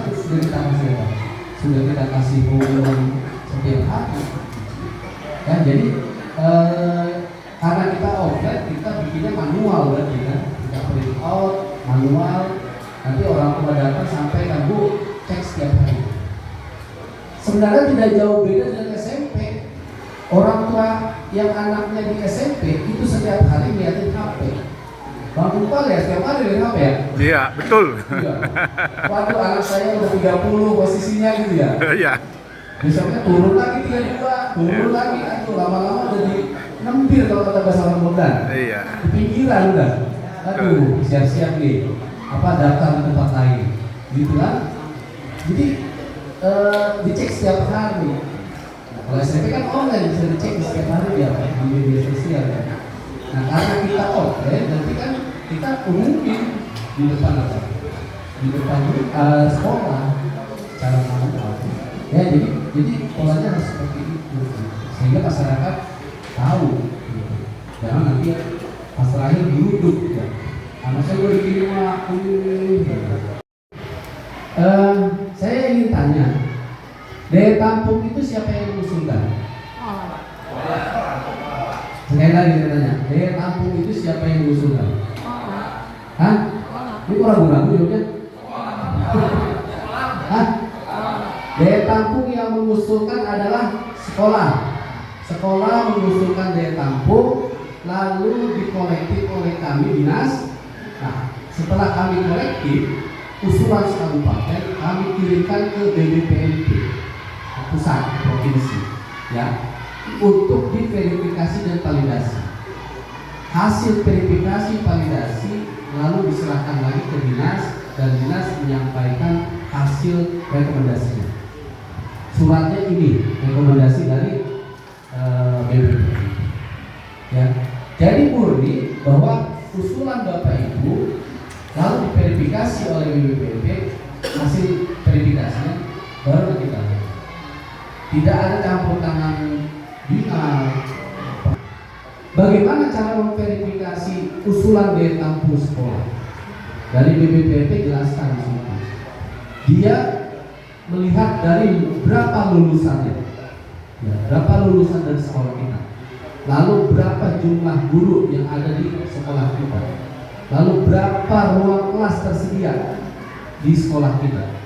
sudah kita kasih pengumuman setiap hari. Ya, jadi karena kita offline, kita bikinnya manual berarti kan, kita print out manual, nanti orang tua datang sampai kamu cek setiap hari. Sebenarnya tidak jauh beda dengan SMP. Orang tua yang anaknya di SMP itu setiap hari liatin HP. Bang Kupal ya setiap hari lihat HP ya? Iya, betul. Iya. Waduh, anak saya udah 30 posisinya gitu ya. Iya. Besoknya turun lagi 32, turun lagi, aduh lama-lama udah di nempir kalau kata bahasa orang muda. Iya. Di pinggiran udah. Aduh, siap-siap nih. Daftar di tempat lain. Gitu kan? Jadi dicek setiap hari. Nah, kalau SMP kan online bisa dicek setiap hari ya di media sosial ya. Nah, karena kita offline, nanti kan kita umumin di depan di depan sekolah cara manual. Ya, jadi polanya harus seperti itu sehingga masyarakat tahu. Jangan nanti pas terakhir diruduk ya. Anak saya udah dikirim aku. Saya ingin tanya, daya tampung itu siapa yang mengusulkan? Sekali lagi saya tanya, daya tampung itu siapa yang mengusulkan? Hah? Ini kok ragu-ragu jawabnya? Hah? Daya tampung yang mengusulkan adalah sekolah. Sekolah mengusulkan daya tampung, lalu dikolektif oleh kami dinas. Nah, setelah kami kolektif, usulan kabupaten kami kirimkan ke BBPNP pusat provinsi, ya, untuk diverifikasi dan validasi. Hasil verifikasi validasi lalu diserahkan lagi ke dinas dan dinas menyampaikan hasil rekomendasinya. Suratnya ini rekomendasi dari BBPNP. Ya, jadi murni bahwa usulan Bapak Ibu lalu diverifikasi oleh BBPNP, hasil verifikasinya baru kita lihat. Tidak ada campur tangan dinas. Bagaimana cara memverifikasi usulan daya tampung sekolah? Dari BBPNP jelaskan di sini. Dia melihat dari berapa lulusannya, ya, berapa lulusan dari sekolah kita, lalu berapa jumlah guru yang ada di sekolah kita, lalu berapa ruang kelas tersedia di sekolah kita,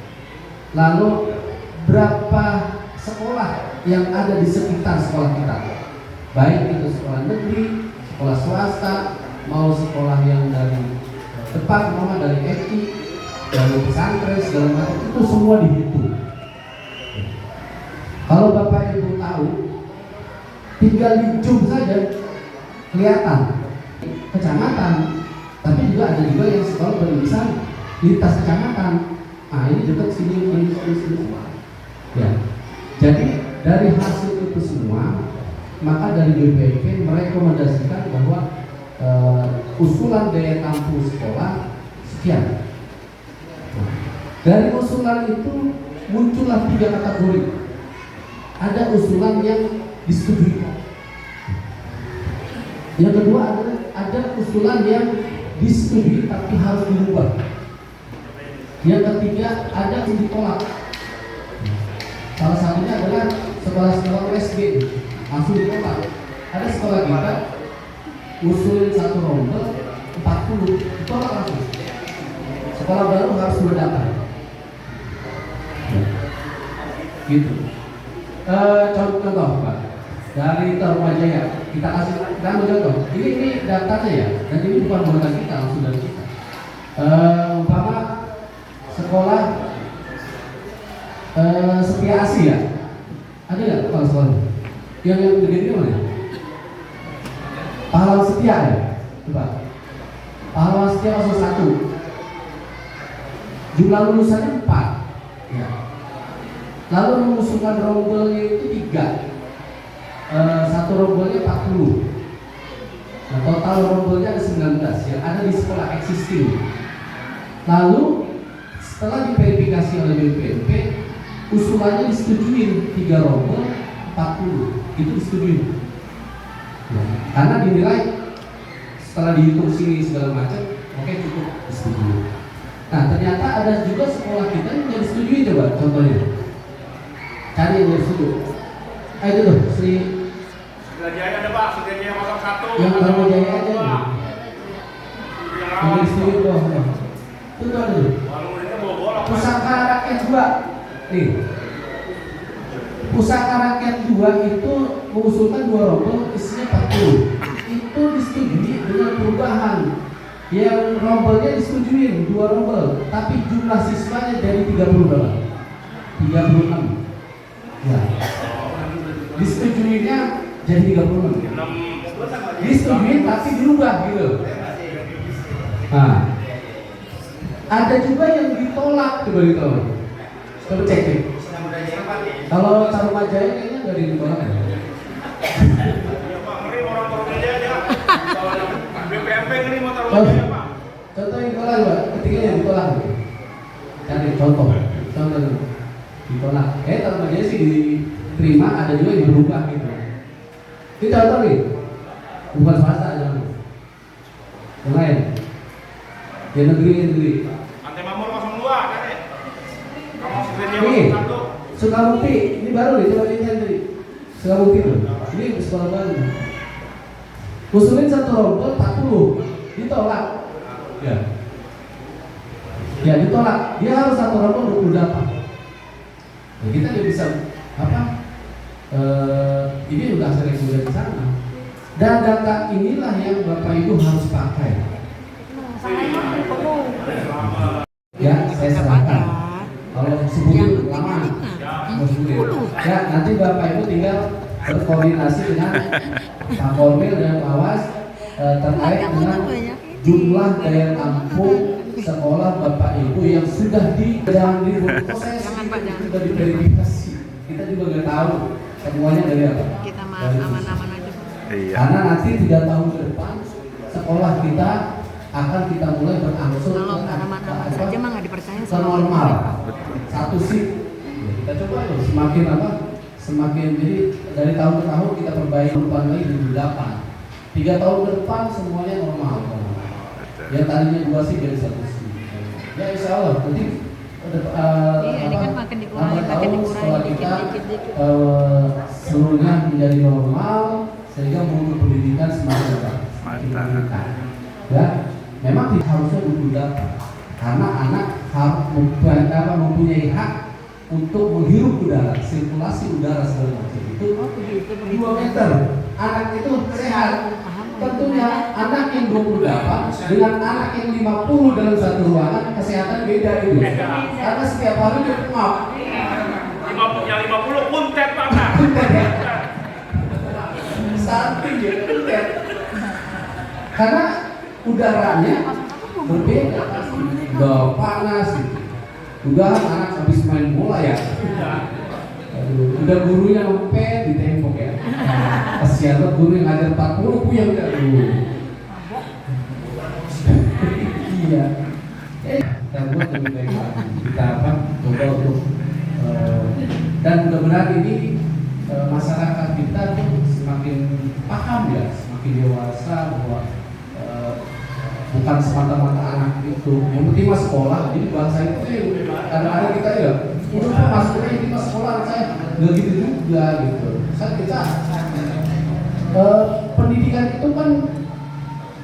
lalu berapa sekolah yang ada di sekitar sekolah kita, baik itu sekolah negeri, sekolah swasta, mau sekolah yang dari depan rumah, dari FI, dari pesantren, segala macam, itu semua dihitung. Kalau Bapak Ibu tahu, tinggal di zoom saja kelihatan kecamatan, tapi juga ada juga yang sekolah berlisan lintas kecamatan. Nah, ini dekat sini. Ya, jadi dari hasil itu semua, maka dari BPK merekomendasikan bahwa usulan daya tampung sekolah sekian. Nah, dari usulan itu muncullah 3 kategori. Ada usulan yang disetujui. Yang kedua ada usulan yang disetujui tapi harus dirubah. Yang ketiga ada yang ditolak. Salah satunya adalah sekolah-sekolah USG langsung ditolak. Ada sekolah kita usulin 1 ronde 40 ditolak langsung. Sekolah baru harus mendaftar. Gitu. Contoh Pak, dari Tarumajaya Kita ambil contoh. Ini datanya ya, dan ini bukan buatan kita, langsung dari kita. Umpama sekolah Setia Asih ya, ada nggak kepala sekolah? Yang gede-gede mana? Pahlawan Setia ya, coba. Pahlawan Setia kelas 1. Jumlah lulusannya 4 ya. Lalu mengusulkan rombelnya itu 3. Satu rombelnya 40. Nah, total rombelnya ada 19 yang ada di sekolah existing. Lalu setelah diverifikasi oleh BPNP, usulannya disetujui 3 rombel 40. Itu disetujui. Ya, karena dinilai setelah dihitung sini segala macam, oke cukup disetujui. Nah, ternyata ada juga sekolah kita yang tidak disetujui, coba contohnya. Cari yang disetujui. Itu tuh, Sri Jaya ada Pak, Sri Jaya 01. yang Dharma Jaya aja nih. Yang disetujui tuh. Itu tuh ada tuh. Pusaka Rakyat 2. Nih. Pusaka Rakyat 2 itu mengusulkan 2 rombel, isinya 40. Itu disetujui dengan perubahan. Yang rombelnya disetujui 2 rombel, tapi jumlah siswanya dari 30 berapa? 36. Ya. Disetujuinya jadi 36. Disetujui tapi dirubah gitu. Nah, ada juga yang ditolak, coba ditolak. Coba cek nih. Kalau Dharma Jaya kayaknya nggak ditolak ya. BPMP ini mau taruh aja Pak. Contoh yang ditolak Pak, ketika yang ditolak. Cari contoh ditolak. Dharma Jaya sih diterima, ada juga yang berubah gitu. Ini contoh nih, bukan swasta jangan. Yang lain, di negeri. Ante Mamur 02 kan ya? Kamu Sri Jaya Nih, 01. Sukabumi, ini baru nih, coba lihat tadi. Sukabumi tuh, ini sekolah baru. Usulin 1 rombel 40, ditolak. Ya. Ya ditolak. Dia harus 1 rombel 28. Ya, kita nggak bisa apa? Ini udah sering sudah di sana. Dan data inilah yang Bapak Ibu harus pakai. Ya, saya serahkan. Kalau sebutin lama, ya nanti Bapak Ibu tinggal berkoordinasi dengan Pak Kormil dan Awas terkait dengan jumlah daya tampung sekolah Bapak Ibu yang sudah jangan diproses, sudah diverifikasi. Kita juga nggak tahu semuanya dari apa. Kita aman-aman aja. Iya. Karena nanti 3 tahun ke depan sekolah kita akan kita mulai berangsur Kalau aman-aman saja mah nggak dipercaya ke normal. Satu sih kita coba loh, semakin jadi dari tahun ke tahun kita perbaiki depan lagi 2008. 3 tahun ke depan semuanya normal. Yang tadinya 2 sih jadi 1 sih. Ya insya Allah nanti ini kan makin dikurangi sekolah kita dikit. seluruhnya menjadi normal sehingga mutu pendidikan semakin meningkat. Ya, memang harusnya butuh data karena anak harus mempunyai hak untuk menghirup udara, sirkulasi udara segala macam itu 2 meter. Anak itu sehat. Tentunya anak yang 28 dengan anak yang 50 dalam satu ruangan kesehatan beda itu. Karena setiap hari dia pengap. 50 kuntet Pak. Samping dia kuntet. Karena udaranya berbeda, udah panas gitu. Udah anak habis main bola ya. Udah gurunya ngepet di tembok ya. Kasihan tuh guru yang ngajar 40 puyeng enggak dulu. Iya. Kita buat lebih baik lagi. Kita coba untuk dan mudah-mudahan ini masyarakat kita tuh semakin paham ya, semakin dewasa bahwa bukan semata-mata anak itu. Yang penting mas sekolah. Jadi bangsa itu kadang-kadang kita ya udah masuknya ini mas sekolah saya nggak gitu juga gitu. Kita pendidikan itu kan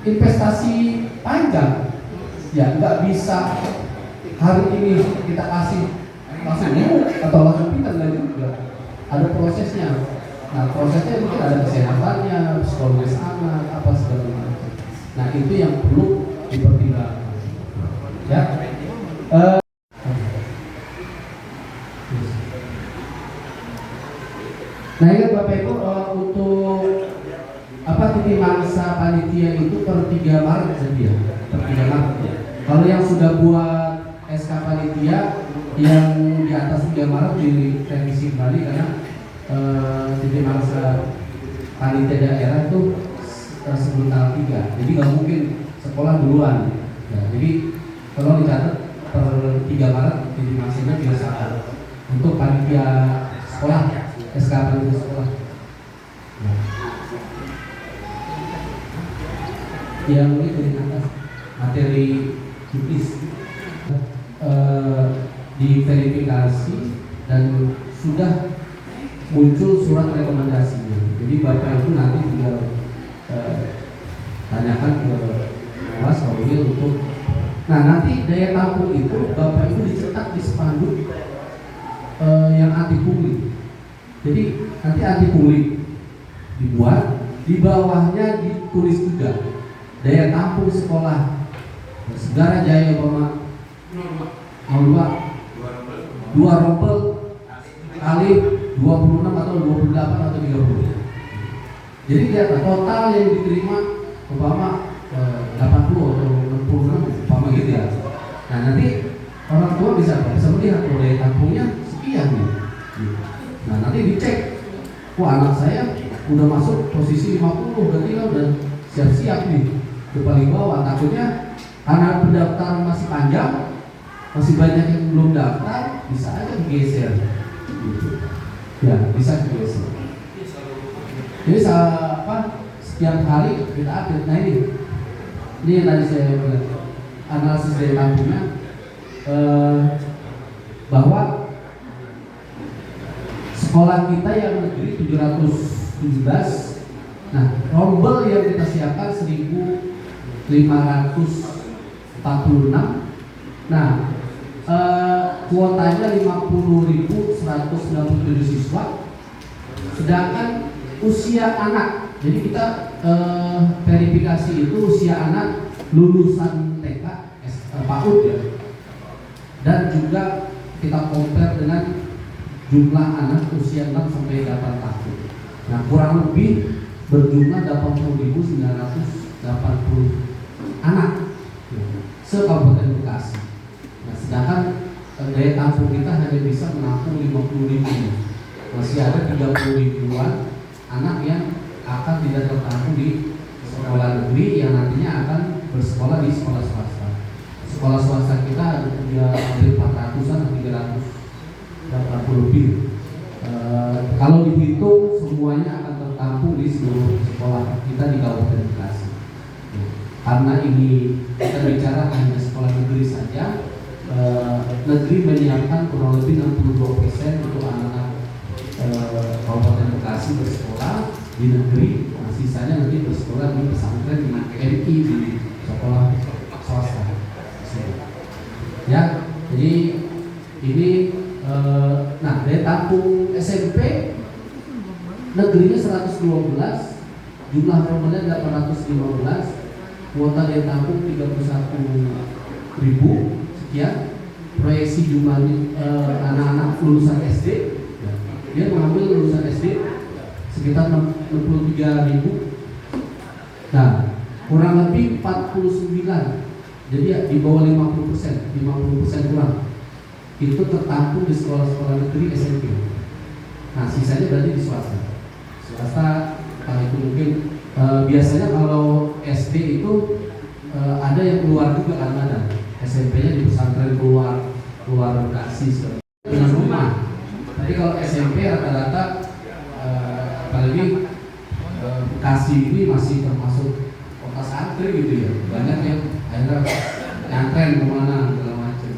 investasi panjang ya, nggak bisa hari ini kita kasih langsung atau langsung pintar, nggak juga, ada prosesnya. Nah prosesnya mungkin ada kesehatannya, psikologis anak, apa segala macam. Nah itu yang perlu dipertimbangkan. Ya. Nah ya Bapak Ibu, untuk titi mangsa panitia itu per 3 Maret saja ya, per 3 Maret ya. Kalau yang sudah buat SK panitia yang di atas 3 Maret direvisi kembali karena titi mangsa panitia daerah itu sebelum tanggal 3, jadi nggak mungkin sekolah duluan ya. Jadi kalau dicatat per 3 Maret titi mangsanya biasa untuk panitia sekolah, SK panitia sekolah ya. Yang ini dari atas materi juknis diverifikasi dan sudah muncul surat rekomendasinya. Jadi Bapak itu nanti tinggal tanyakan ke Mas Kaulil untuk. Nah nanti daya tampung itu Bapak itu dicetak di spanduk yang anti pungli. Jadi nanti anti pungli dibuat, di bawahnya ditulis juga daya tampung sekolah Segara Jaya Bama 2 rompel kali 26 atau 28 atau 30. Jadi lihat total yang diterima umpama 80 atau 66 umpama gitu ya. Nah nanti orang tua bisa melihat daya tampungnya sekian nih. Nah nanti dicek, wah anak saya udah masuk posisi 50, berarti lah udah siap-siap nih ke paling bawah. Takutnya karena pendaftaran masih panjang, masih banyak yang belum daftar, bisa aja digeser gitu. Ya bisa digeser. Jadi setiap hari kita update. Nah ini yang tadi saya bilang, analisis dari tampungnya bahwa sekolah kita yang negeri 717, nah rombel yang kita siapkan 1.546. Nah kuotanya 50.197 siswa, sedangkan usia anak, jadi kita verifikasi itu usia anak lulusan TK, PAUD ya, dan juga kita compare dengan jumlah anak usia 6 sampai 8 tahun. Nah kurang lebih berjumlah 80.980 anak se-Kabupaten Bekasi. Nah sedangkan daya tampung kita hanya bisa menampung 50.000. Masih ada 30.000-an anak yang akan tidak tertampung di sekolah negeri yang nantinya akan bersekolah di sekolah swasta. Sekolah swasta kita ada hampir 400-an, 380 lebih. Kalau dihitung semuanya akan tertampung di seluruh sekolah kita di Kabupaten Bekasi. Karena ini kita bicara hanya sekolah negeri saja, negeri menyiapkan kurang lebih 62% untuk anak-anak Kabupaten Bekasi bersekolah di negeri, nah, sisanya nanti bersekolah di pesantren di MI di sekolah swasta. Ya, jadi ini nah daya tampung SMP negerinya 112, jumlah rombelnya 815, kuota daya tampung 31.000 sekian. Proyeksi jumlah anak-anak lulusan SD, dia mengambil lulusan SD sekitar 63.000. Nah kurang lebih 49, jadi ya, di bawah 50%, 50% kurang itu tertampung di sekolah-sekolah negeri SMP. Nah sisanya berarti di swasta. Swasta itu mungkin biasanya kalau SD itu ada yang keluar juga kan, ada SMP-nya di pesantren keluar Bekasi dengan rumah. Tapi kalau SMP rata-rata apalagi Bekasi ini masih termasuk kota santri gitu ya, banyak yang akhirnya nyantren kemana segala macam.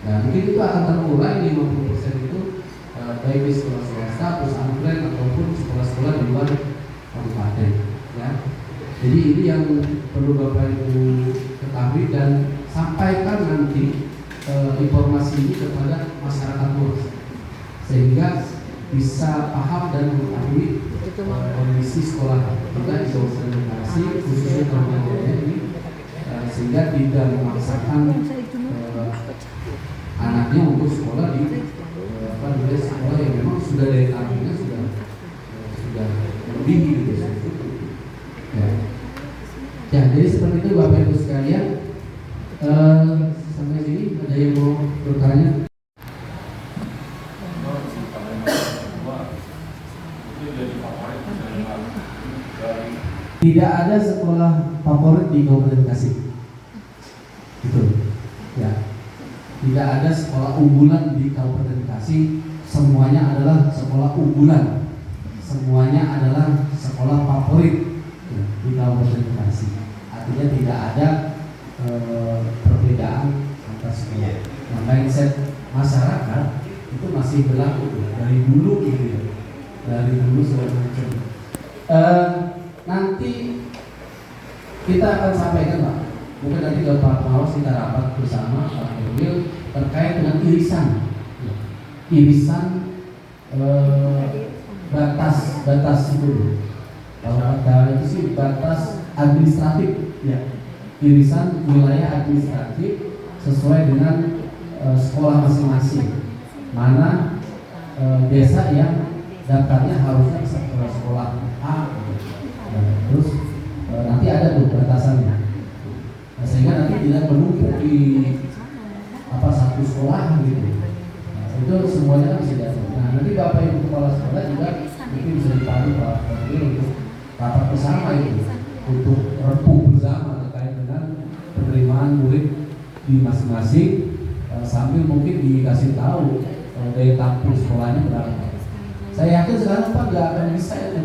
Nah mungkin itu akan terurai 50% itu baik di sekolah swasta, pesantren ataupun sekolah-sekolah di luar kabupaten. Ya. Jadi ini yang perlu Bapak Ibu ketahui dan sampaikan nanti informasi ini kepada masyarakat luas, sehingga bisa paham dan mengetahui kondisi sekolah juga di kawasan Bekasi khususnya Tarumajaya ini, sehingga tidak memaksakan anaknya untuk sekolah di sekolah yang memang sudah dari tampungnya sudah lebih gitu ya. Ya, jadi seperti itu Bapak Ibu sekalian. Sampai sini ada yang mau bertanya? Tidak ada sekolah favorit di Kabupaten Bekasi. Gitu. Ya. Tidak ada sekolah unggulan di Kabupaten Bekasi. Semuanya adalah sekolah unggulan. Semuanya adalah sekolah favorit ya, di Kabupaten Bekasi. Artinya tidak ada perbedaan antar sekolah. Nah, mindset masyarakat itu masih berlaku dari dulu gitu ya. Dari dulu segala macam. Nanti kita akan sampaikan Pak, mungkin nanti ke Pak Mawas kita rapat bersama Pak Emil terkait dengan irisan batas itu. Kalau ada itu sih batas administratif ya, irisan wilayah administratif sesuai dengan sekolah masing-masing. Mana desa yang daftarnya harusnya sekolah A. Terus nanti ada tuh batasannya, sehingga nanti tidak menumpuk di satu sekolah gitu. Itu semuanya kan bisa diatur. Nah, nanti Bapak Ibu Kepala Sekolah juga mungkin bisa dipandu Pak Wakil untuk rapat bersama itu untuk rempuh bersama terkait dengan penerimaan murid di masing-masing, sambil mungkin dikasih tahu daya tampung sekolahnya berapa. Saya yakin sekarang Pak nggak akan bisa ya,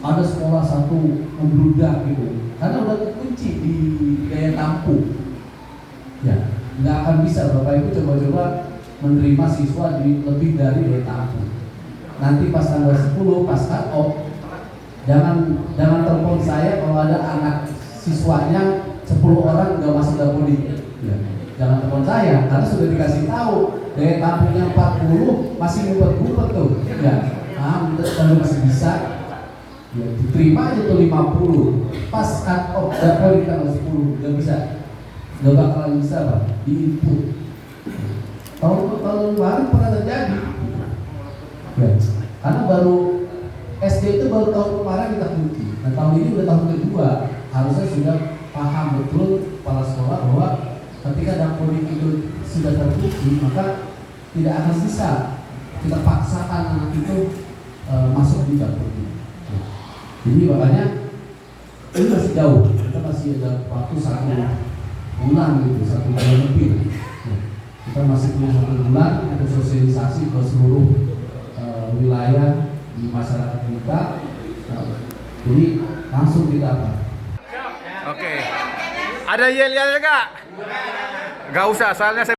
ada sekolah satu membludak gitu, karena udah terkunci di daya tampung. Ya, nggak akan bisa Bapak Ibu coba-coba menerima siswa di lebih dari daya tampung. Nanti pas tanggal 10 pas cut off, jangan telepon saya kalau ada anak siswanya 10 orang nggak masuk dapodik. Ya, jangan telepon saya karena sudah dikasih tahu daya tampungnya 40 masih ngumpet-ngumpet tuh. Ya, kalau masih bisa. Ya, diterima aja tuh 50 pas cut off dapodik tanggal 10 nggak bisa. Gak bakalan bisa Pak, di input. Tahun kemarin pernah terjadi ya, karena baru SD itu baru tahun kemarin kita kunci. Nah tahun ini udah tahun kedua, harusnya sudah paham betul kepala sekolah bahwa ketika dapodik itu sudah terkunci, maka tidak akan bisa kita paksakan anak itu masuk di dapodik. Jadi makanya ini masih jauh, kita masih ada waktu 1 bulan gitu, 1 bulan lebih. Kita masih punya 1 bulan untuk sosialisasi ke seluruh wilayah di masyarakat kita. Jadi langsung kita apa? Oke. Ada yel-yel enggak? Enggak usah, soalnya saya